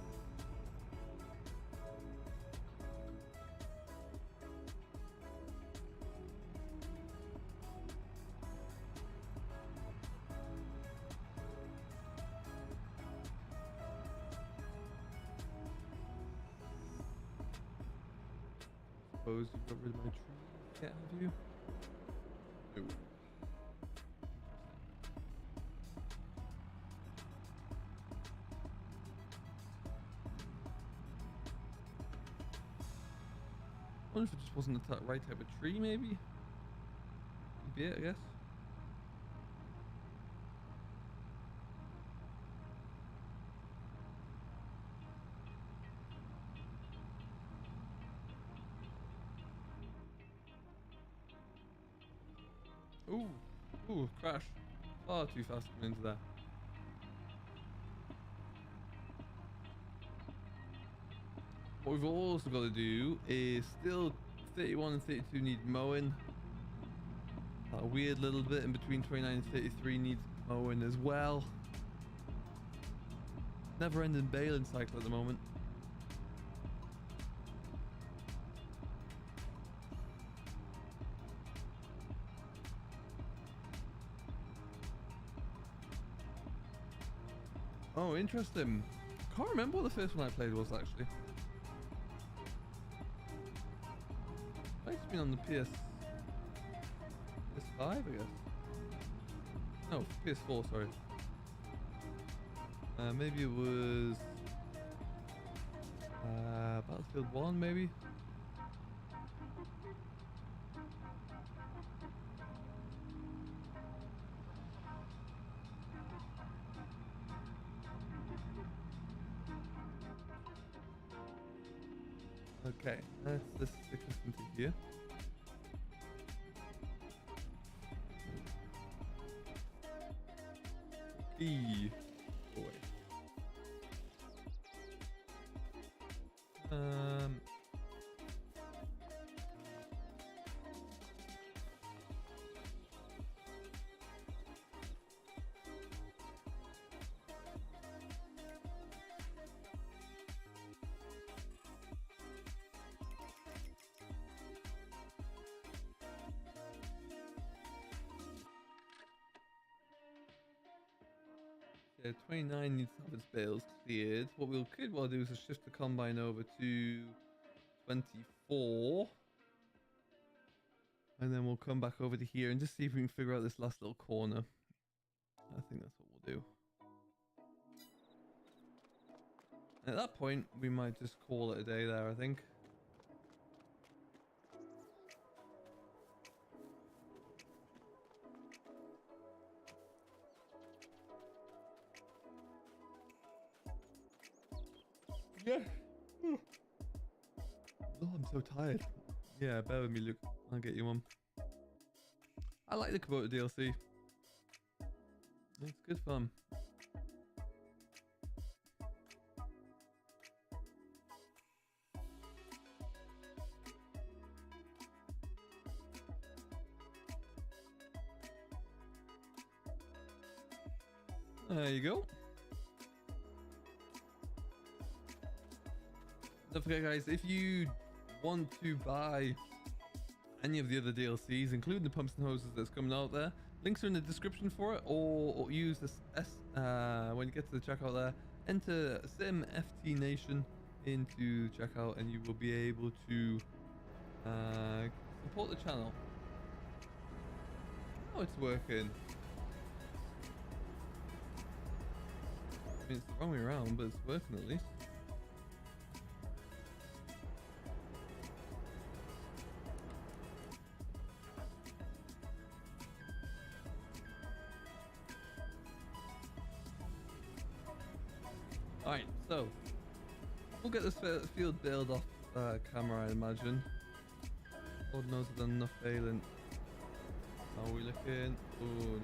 Suppose you got rid of my tree. Can't have you? No. I wonder if it just wasn't the right type of tree, maybe? Could be it, I guess. Ooh, crash. Oh, too fast coming into that. What we've also got to do is still 31 and 32 need mowing. A weird little bit in between 29 and 33 needs mowing as well. Never ending baling cycle at the moment. Oh, interesting. Can't remember what the first one I played was actually. Might have been on the PS5, I guess. No, PS4, sorry. Maybe it was Battlefield 1, maybe? Okay, let's just stick this into here. E boy. Yeah, 29 needs to have its bales cleared. What we could well do is just shift the combine over to 24. And then we'll come back over to here and just see if we can figure out this last little corner. I think that's what we'll do. At that point, we might just call it a day there, I think. Yeah. Oh, I'm so tired. Yeah, bear with me, Luke. I'll get you one. I like the Kubota DLC. It's good fun. There you go. Don't forget, guys, if you want to buy any of the other DLCs, including the pumps and hoses that's coming out there, links are in the description for it, or use this when you get to the checkout there, enter SimFT Nation into checkout and you will be able to support the channel. Oh, it's working. I mean, it's the wrong way around, but it's working at least. Alright, so we'll get this field baled off camera, I imagine. Lord knows I've done enough baling. How are we looking? Oh no.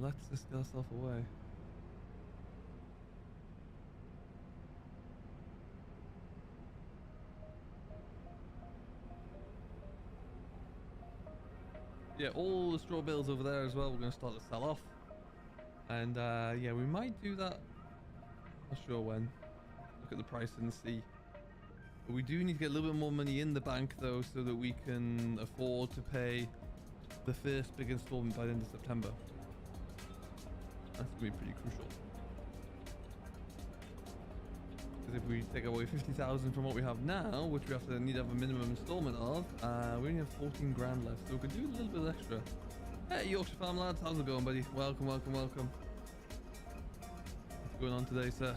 Let's just get ourselves away. Yeah, all the straw bales over there as well, we're going to start to sell off. And yeah, we might do that. Not sure when. Look at the price and see. But we do need to get a little bit more money in the bank though, so that we can afford to pay the first big installment by the end of September. That's going to be pretty crucial. Because if we take away 50,000 from what we have now, which we need to have a minimum installment of, we only have 14 grand left, so we could do a little bit extra. Hey Yorkshire Farm lads, how's it going, buddy? Welcome, welcome, welcome. What's going on today, sir?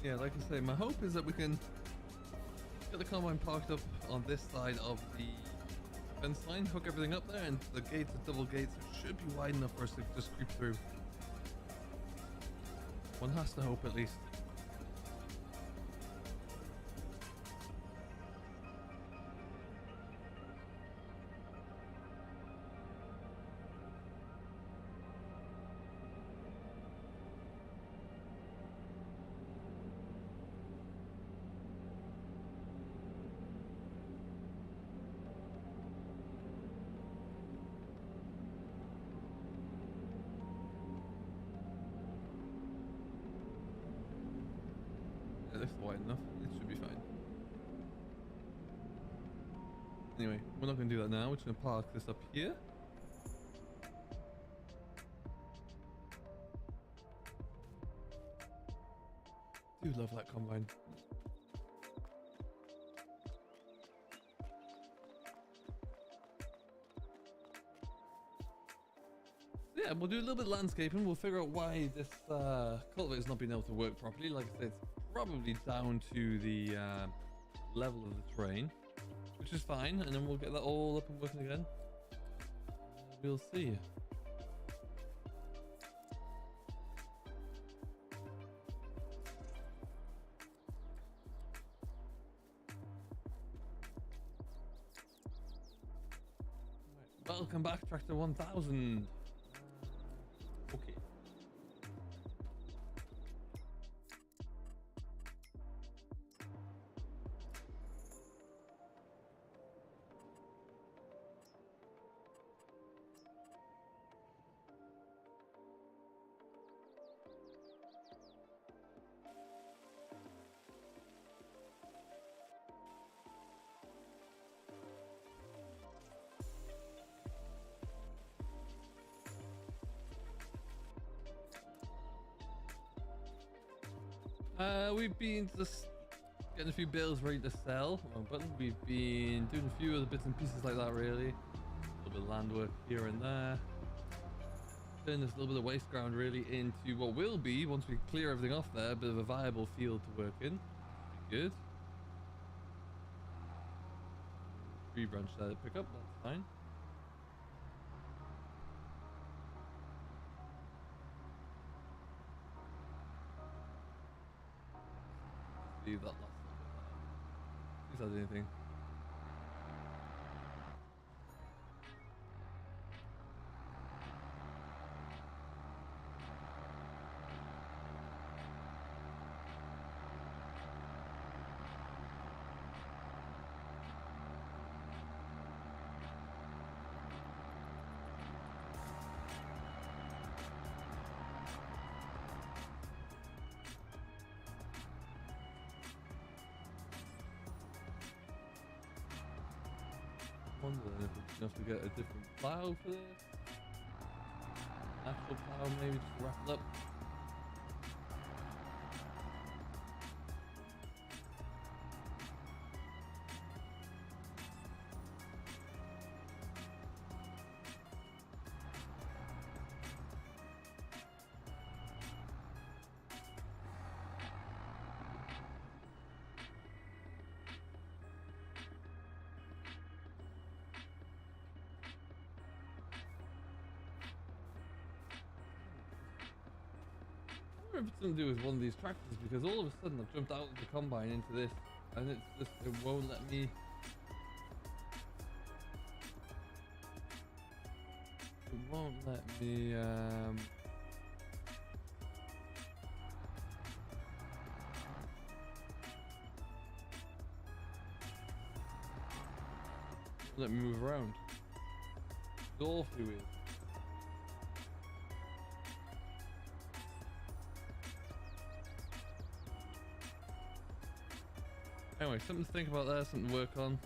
Yeah, like I say, my hope is that we can Get the combine parked up on this side of the fence line, hook everything up there, and the gates are double gates, so it should be wide enough for us to just creep through. One has to hope, at least. This is wide enough. It should be fine. Anyway, we're not going to do that now. We're just going to park this up here. Do love that combine. Yeah, we'll do a little bit of landscaping. We'll figure out why this cultivator's not been able to work properly. Like I said, it's probably down to the level of the terrain, which is fine, and then we'll get that all up and working again. We'll see. Right, welcome back, Tractor 1000. Okay. We've been just getting a few bales ready to sell. Wrong button. We've been doing a few other bits and pieces like that, really. A little bit of land work here and there. Turn this little bit of waste ground really into what will be, once we clear everything off there, a bit of a viable field to work in. Be good. Tree branch there to pick up, that's fine. Leave that last little bit there. See if there's anything. Wonder if it's enough to get a different plough for this. Actual plough, maybe just to wrap it up. I wonder if it's something to do with one of these tractors, because all of a sudden I've jumped out of the combine into this and it's just, it won't let me. It won't let me move around. It's awfully weird. Anyway, something to think about there, something to work on.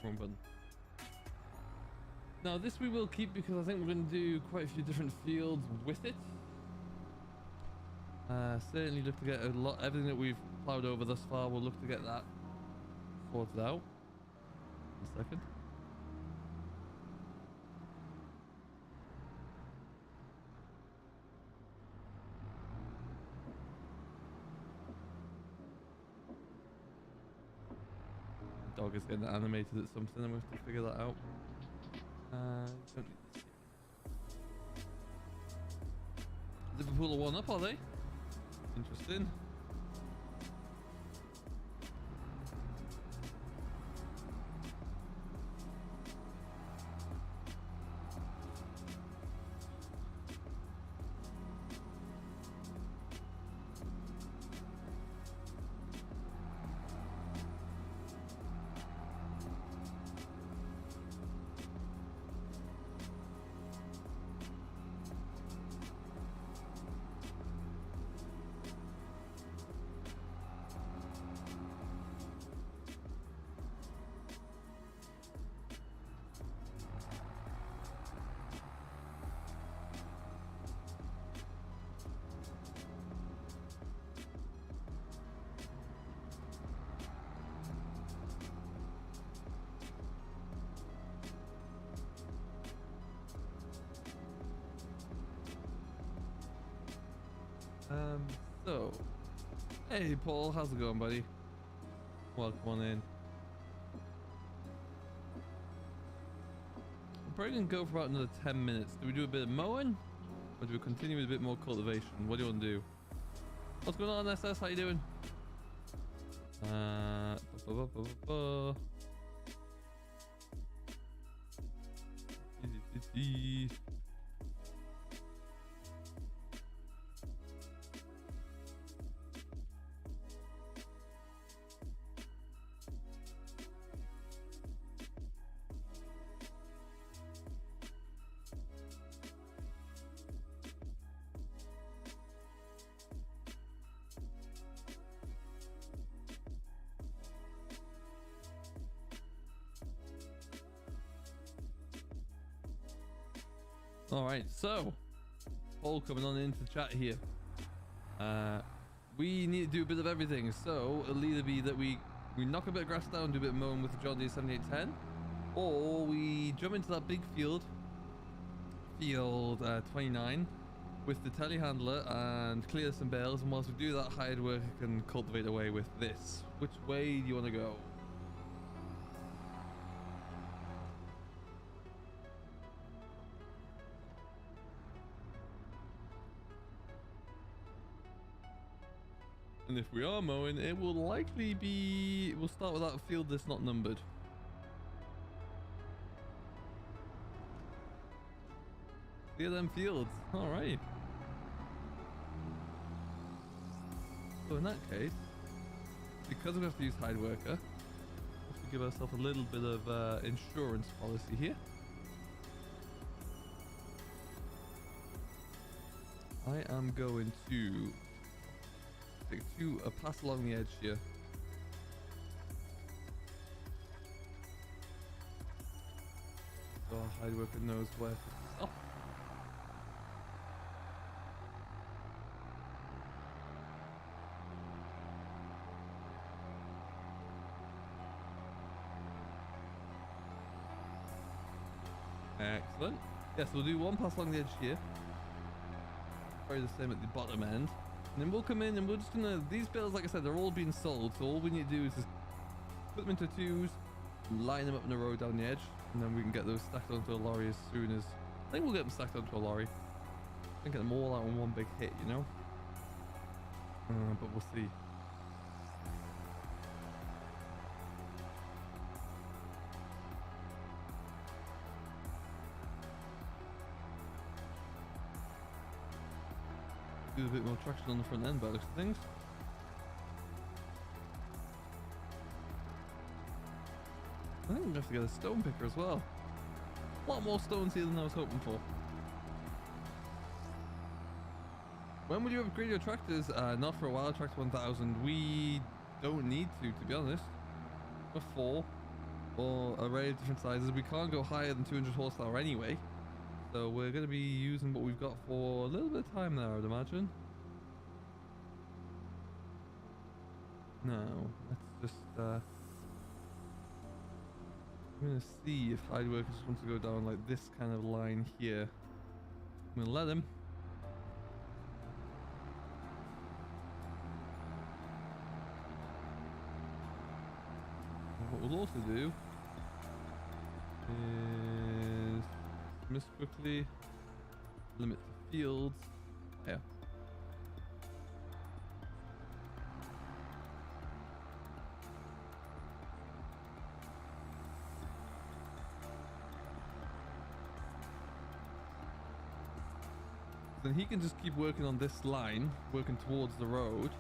Wrong button. Now this we will keep because I think we're going to do quite a few different fields with it. Certainly look to get everything that we've ploughed over thus far, we'll look to get that sorted out. 1 second. dog is getting animated at something. I'm going to have to figure that out. Don't need this here. Liverpool are 1 up, are they? Interesting. So, hey Paul, how's it going, buddy? Welcome on in. I'm probably gonna go for about another 10 minutes. Do we do a bit of mowing? Or do we continue with a bit more cultivation? What do you want to do? What's going on, SS? How you doing? All right, so Paul coming on into the chat here. We need to do a bit of everything, so it'll either be that we knock a bit of grass down, do a bit of mowing with the John Deere 7810, or we jump into that big field 29 with the telehandler and clear some bales, and whilst we do that, hired worker can cultivate away with this. Which way do you want to go? And if we are mowing, it will likely be... We'll start with that field that's not numbered. Clear them fields. Alright. So in that case, because we have to use hide worker, we have to give ourselves a little bit of insurance policy here. I am going to take a pass along the edge here. So our hide worker knows where to stop. Excellent. Yes, we'll do one pass along the edge here. Probably the same at the bottom end. And then we'll come in and we're just gonna, these bales, like I said, they're all being sold, so all we need to do is just put them into twos, line them up in a row down the edge, and then we can get those stacked onto a lorry as soon as, I think we'll get them stacked onto a lorry. I can get them all out in one big hit, you know? But we'll see. Do a bit more traction on the front end by the looks of things. I think we have to get a stone picker as well. A lot more stones here than I was hoping for. When will you upgrade your tractors? Not for a while, Tractor 1000. We don't need to be honest. We're 4 or array of different sizes. We can't go higher than 200 horsepower anyway. So we're going to be using what we've got for a little bit of time now, I'd imagine. No, let's just, I'm going to see if hide workers want to go down like this kind of line here. I'm going to let him. what we'll also do is miss quickly, limit the fields. Yeah. Then he can just keep working on this line, working towards the road.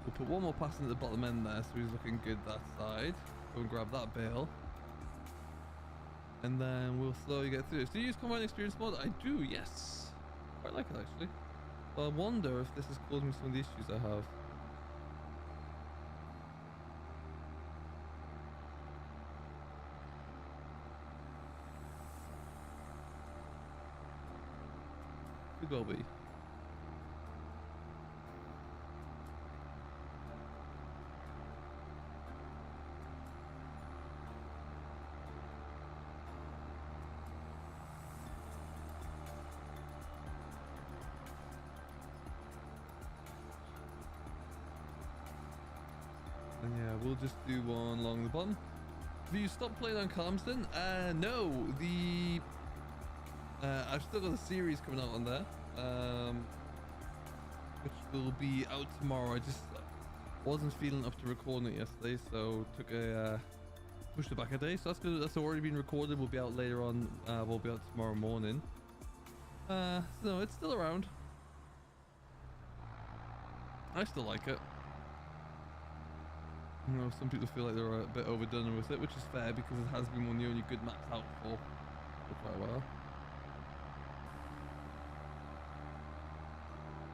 We'll put one more passing at the bottom end there, so he's looking good that side. Go and grab that bale. And then we'll slowly get through this. Do you use combine experience mod? I do, yes. Quite like it actually. But I wonder if this is causing some of the issues I have. Could well be. And yeah, we'll just do one along the bottom. Have you stopped playing on Calmston? No, I've still got a series coming out on there, which will be out tomorrow. I just wasn't feeling up to recording it yesterday, so pushed it back a day. So that's good. That's already been recorded. Will be out later on. Will be out tomorrow morning. So no, it's still around. I still like it. You know, some people feel like they're a bit overdone with it, which is fair because it has been one of the only good maps out for quite a while.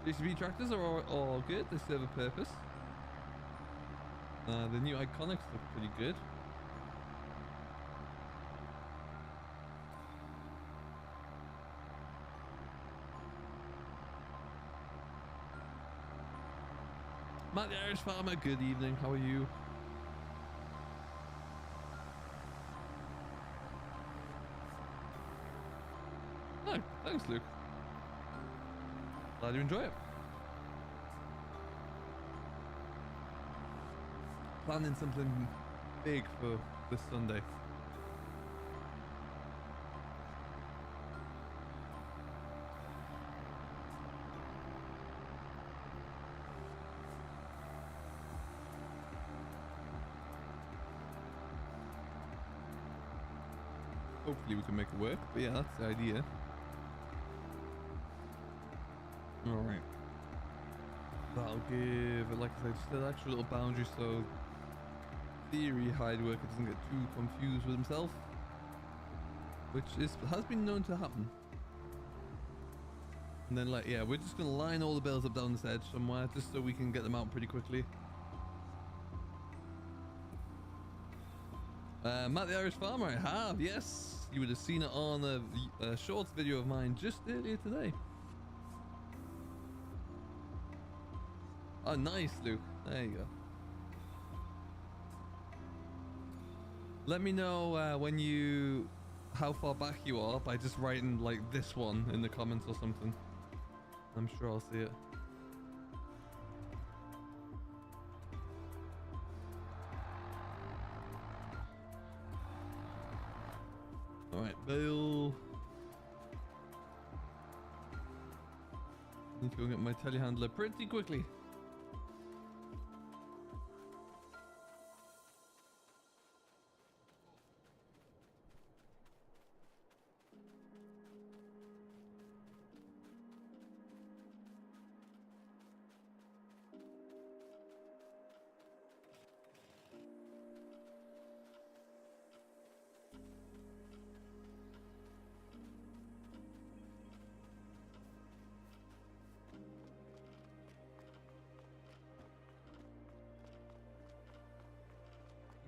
JCB tractors are all good. They serve a purpose. The new Iconics look pretty good. Matt the Irish Farmer, good evening. How are you? Oh, thanks, Luke. Glad you enjoy it. Planning something big for this Sunday. Hopefully we can make it work, but yeah, that's the idea. Alright. That'll give it, like I said, just an extra little boundary so theory hide worker doesn't get too confused with himself. Which has been known to happen. And then like, yeah, we're just gonna line all the bales up down this edge somewhere just so we can get them out pretty quickly. Matt the Irish Farmer, I have, yes. You would have seen it on a shorts video of mine just earlier today. Oh, nice, Luke. There you go. Let me know how far back you are by just writing like this one in the comments or something. I'm sure I'll see it. Alright, Bale. Need to go get my telehandler pretty quickly.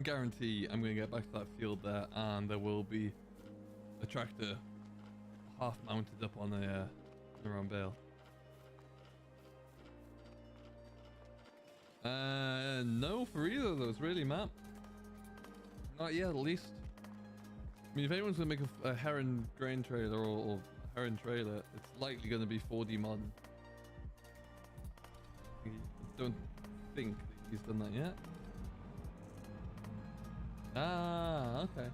Guarantee I'm going to get back to that field there and there will be a tractor half mounted up on around Bale. No for either of those really, Matt. Not yet, at least. I mean, if anyone's going to make a Heron grain trailer or Heron trailer, it's likely going to be 4D modern. I don't think he's done that yet. Ah, okay.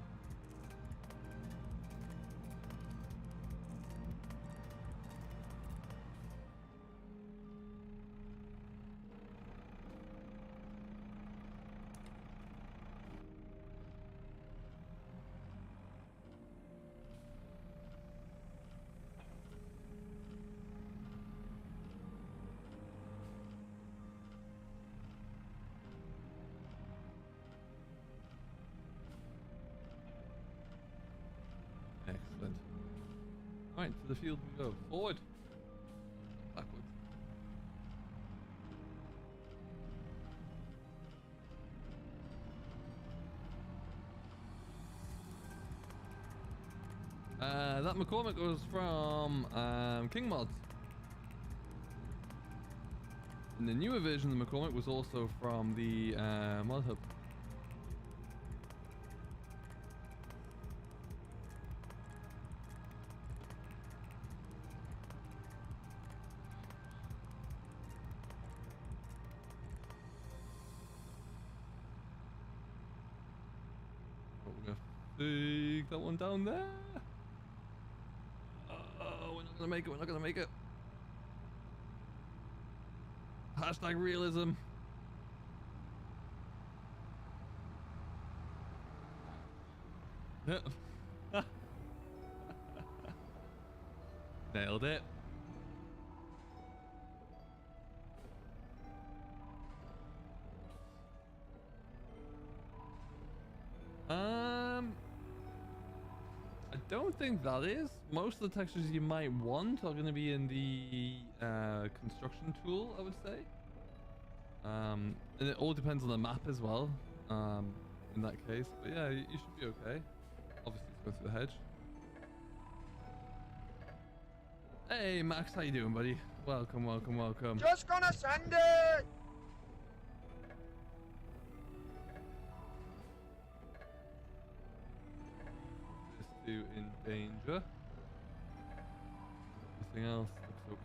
Excellent. Right, to the field we go. Forward. Backwards. That McCormick was from King Mods. And the newer version of the McCormick was also from the Mod Hub. Oh, we're gonna take that one down there. Oh, we're not gonna make it. We're not gonna make it. Hashtag realism. Nailed it. I don't think that is. Most of the textures you might want are going to be in the construction tool, I would say. And it all depends on the map as well. In that case, but yeah, you should be okay. Obviously, it's going through the hedge. Hey, Max, how you doing, buddy? Welcome, welcome, welcome. Just gonna send it! This two in danger. Everything else looks okay.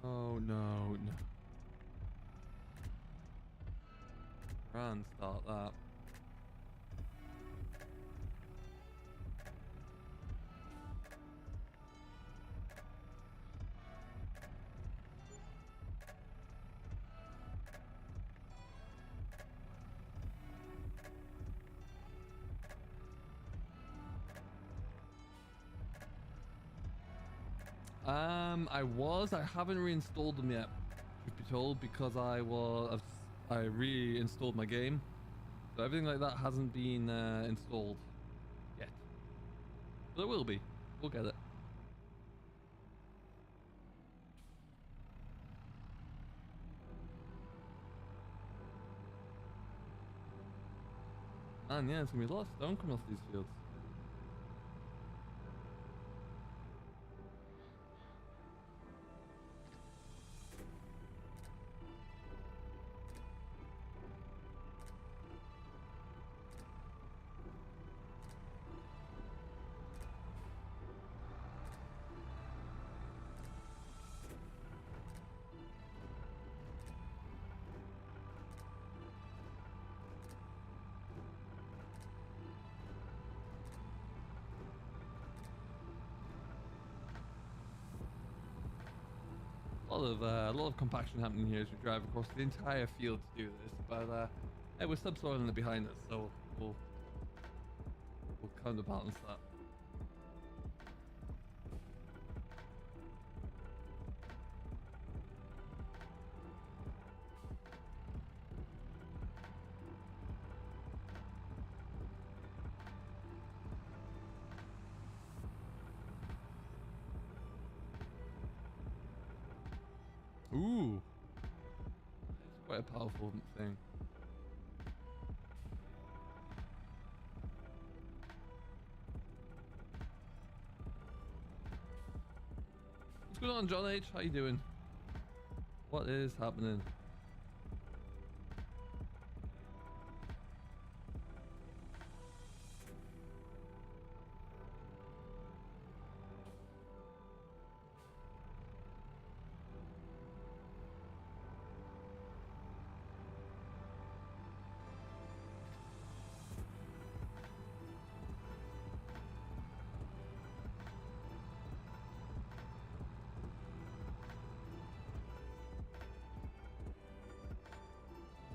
Oh no, no. Run, start that. I haven't reinstalled them yet, truth be told, because I reinstalled my game. So everything like that hasn't been installed yet. But it will be. We'll get it. And yeah, it's gonna be a lot of stone coming off these fields. A lot of compaction happening here as we drive across the entire field to do this, but hey, we're subsoiling it behind us, so we'll counterbalance that. Ooh, it's quite a powerful thing. What's going going on, John H? How you doing? What is happening?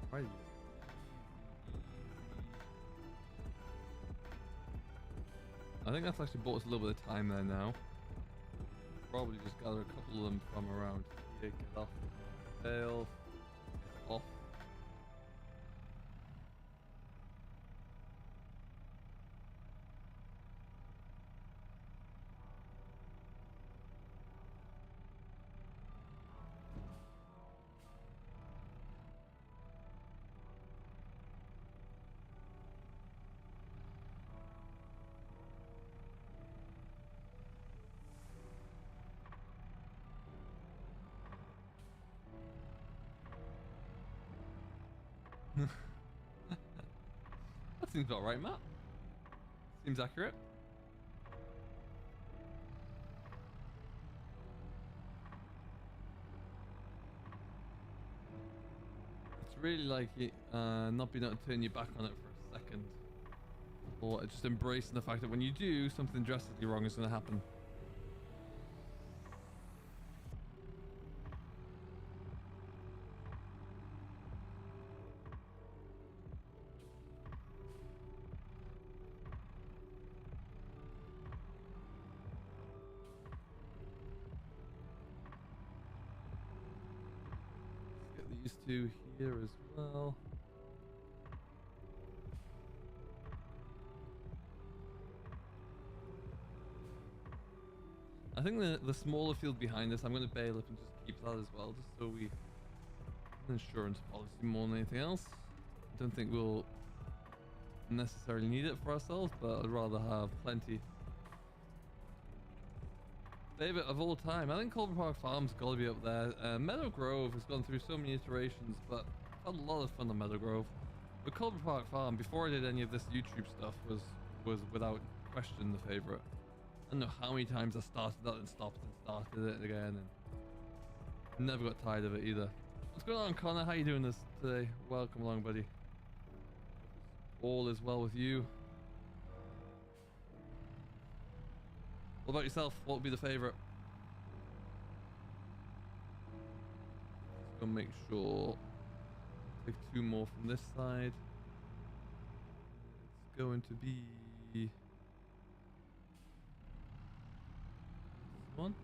Right. I think that's actually bought us a little bit of time there now. Probably just gather a couple of them from around here. Get off. Bale. Get off. That seems about right, Matt. Seems accurate. It's really like it, not being able to turn your back on it for a second. Or just embracing the fact that when you do, something drastically wrong is going to happen. These two here as well. I think the smaller field behind us, I'm going to bail up and just keep that as well, just so we an insurance policy more than anything else. I don't think we'll necessarily need it for ourselves, but I'd rather have plenty. Favorite of all time, I think Culver Park Farm's got to be up there. Meadow Grove has gone through so many iterations, but I've had a lot of fun on Meadow Grove. But Culver Park Farm, before I did any of this YouTube stuff, was without question the favorite. I don't know how many times I started that and stopped and started it again, and never got tired of it either. What's going on, Connor? How you doing this today? Welcome along, buddy. All is well with you. What about yourself? What would be the favorite? Just gonna make sure. Take two more from this side. It's going to be this one.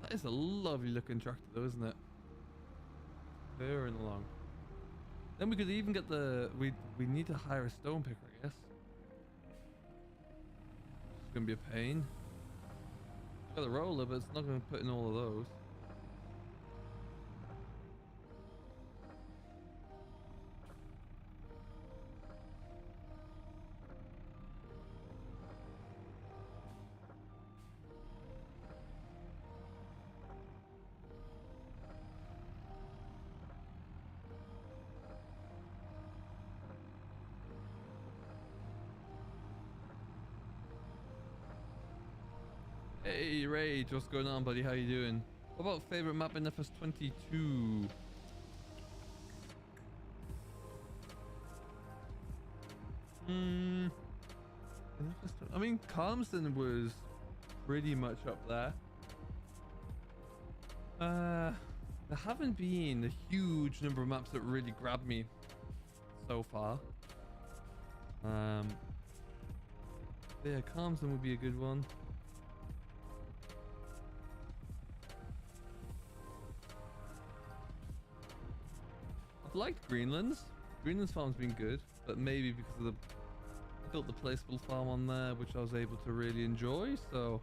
That is a lovely looking tractor though, isn't it? Veering along. Then we could even get the we need to hire a stone picker, I guess. It's gonna be a pain. Got a roller, but it's not going to put in all of those. Hey Rage, what's going on, buddy? How you doing? What about favorite map in FS22? I mean, Calmston was pretty much up there. There haven't been a huge number of maps that really grabbed me so far. Yeah, Calmston would be a good one. I've liked Greenland's. Greenland's farm's been good, but maybe because of I built the placeable farm on there, which I was able to really enjoy. So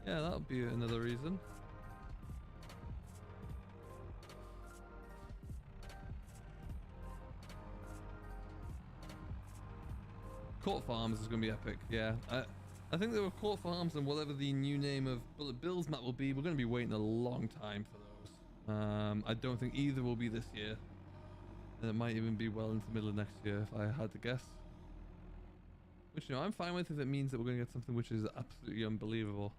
yeah, that would be another reason. Court Farms is going to be epic. Yeah, I think they were Court Farms and whatever the new name of Bullet Bill's map will be. We're going to be waiting a long time for those. I don't think either will be this year. And it might even be well into the middle of next year if I had to guess. Which, you know, I'm fine with if it means that we're going to get something which is absolutely unbelievable.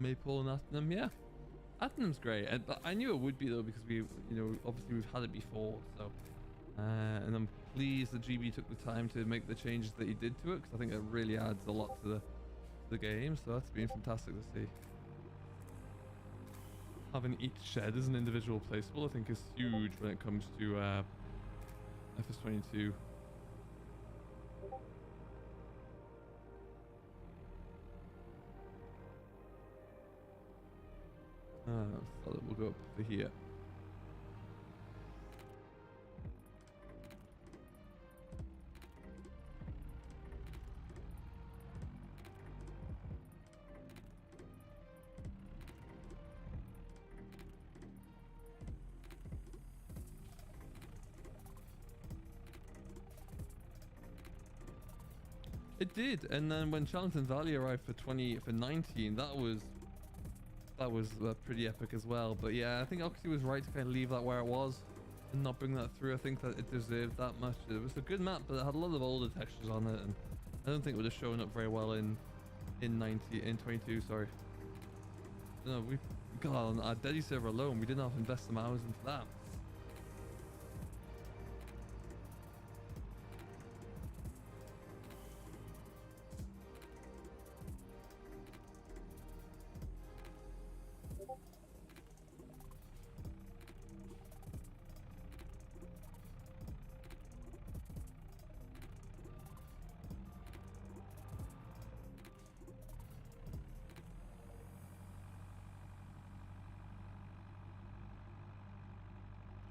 Maypole and Attingham, yeah. Attingham's great, but I knew it would be though because we, you know, obviously we've had it before, so. And I'm pleased that GB took the time to make the changes that he did to it because I think it really adds a lot to the game, so that's been fantastic to see. Having each shed as an individual placeable I think is huge when it comes to FS22. So that we'll go up to here. It did, and then when Charlton Valley arrived for 19, that was pretty epic as well. But yeah, I think Oxy was right to kind of leave that where it was and not bring that through. I think that it deserved that much. It was a good map, but it had a lot of older textures on it, and I don't think it would have shown up very well in 22. Sorry. No, we got on our Dedi server alone. We didn't have to invest some hours into that.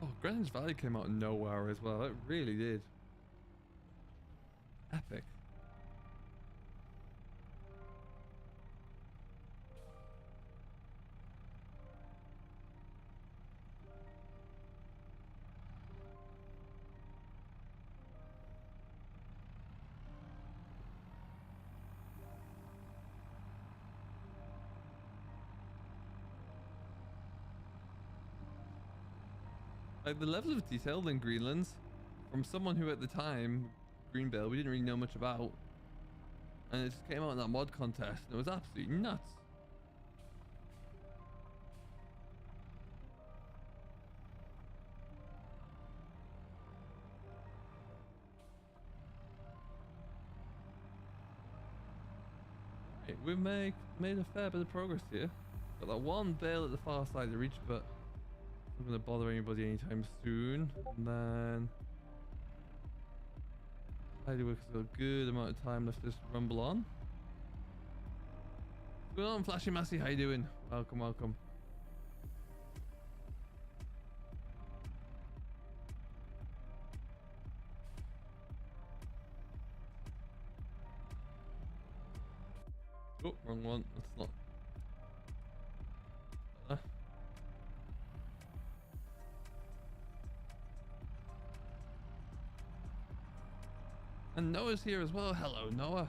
Oh, Greenwich Valley came out of nowhere as well. It really did. Epic. Like the level of detail in Greenlands from someone who at the time, Green Bale, we didn't really know much about. And it just came out in that mod contest and it was absolutely nuts. Right, we've made a fair bit of progress here. Got that one Bale at the far side of the reach, but I'm not going to bother anybody anytime soon. And then Tidywork's got a good amount of time left to just rumble on. What's going on, Flashy Massey? How you doing? Welcome, welcome. Oh, wrong one. That's not. And Noah's here as well. Hello, Noah.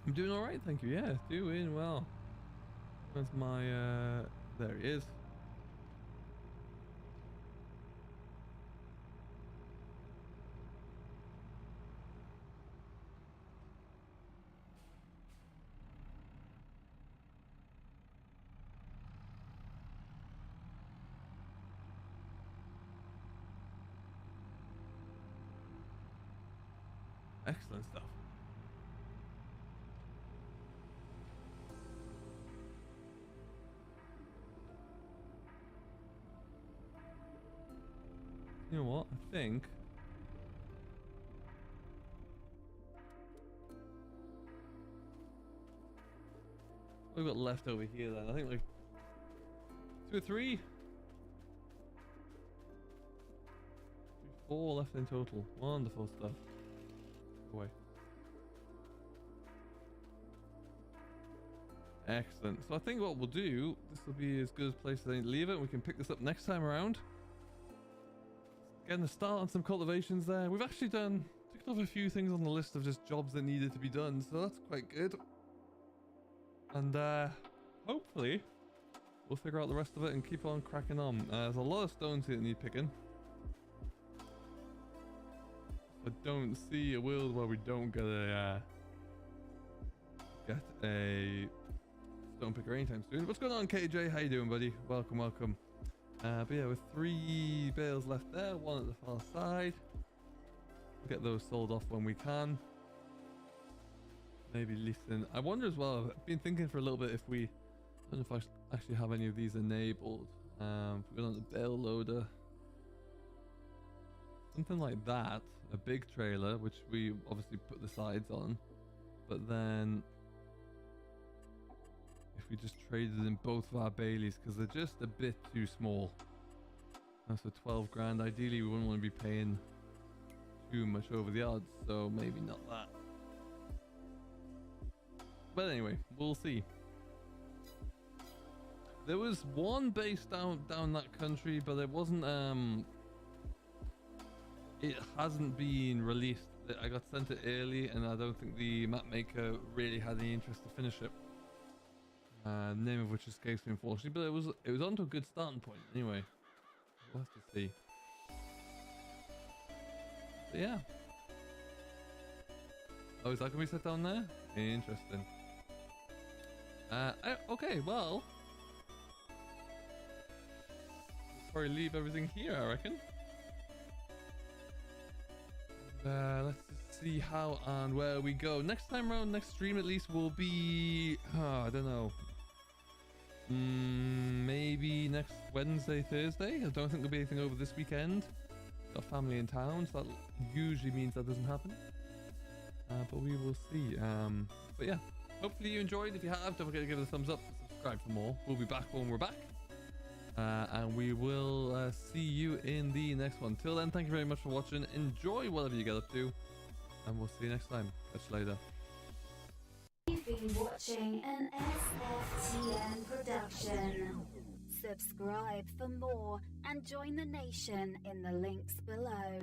I'm doing all right, thank you. Yeah, doing well. Where's my there he is. Excellent stuff. You know what? I think what we've got left over here then. I think like 2 or 3. 3, 4 left in total. Wonderful stuff. Go away. Excellent. So I think what we'll do, this will be as good a place as I need to leave it. We can pick this up next time around. Getting a start on some cultivations there. We've actually ticked off a few things on the list of just jobs that needed to be done, so that's quite good. And hopefully we'll figure out the rest of it and keep on cracking on. There's a lot of stones here that need picking. I don't see a world where we don't get a stone picker anytime soon. What's going on, KJ? How you doing, buddy? Welcome, welcome. But yeah, with 3 bales left there, 1 at the far side. We'll get those sold off when we can. Maybe leasing. I wonder as well, I've been thinking for a little bit if we, I don't know if I actually have any of these enabled. If we go on the bale loader, something like that, a big trailer, which we obviously put the sides on, but then if we just traded in both of our Baileys, because they're just a bit too small. So 12 grand, ideally we wouldn't want to be paying too much over the odds, so maybe not that. But anyway, we'll see. There was one base down that country, but it wasn't it hasn't been released. I got sent it early, and I don't think the map maker really had any interest to finish it. The name of which escapes me, unfortunately, but it was onto a good starting point. Anyway, we'll have to see. But yeah. Oh, is that gonna be set down there? Interesting. Okay, well, we'll probably leave everything here, I reckon. Let's just see how and where we go. Next time around, next stream at least will be, I don't know, maybe next Wednesday, Thursday. I don't think there'll be anything over this weekend. Got family in town, so that usually means that doesn't happen. But we will see. But yeah, hopefully you enjoyed. If you have, don't forget to give it a thumbs up, subscribe for more. We'll be back when we're back. And we will see you in the next one. Till then, thank you very much for watching. Enjoy whatever you get up to, and we'll see you next time. Catch you later. You've been watching an SFTN production. Subscribe for more and join the nation in the links below.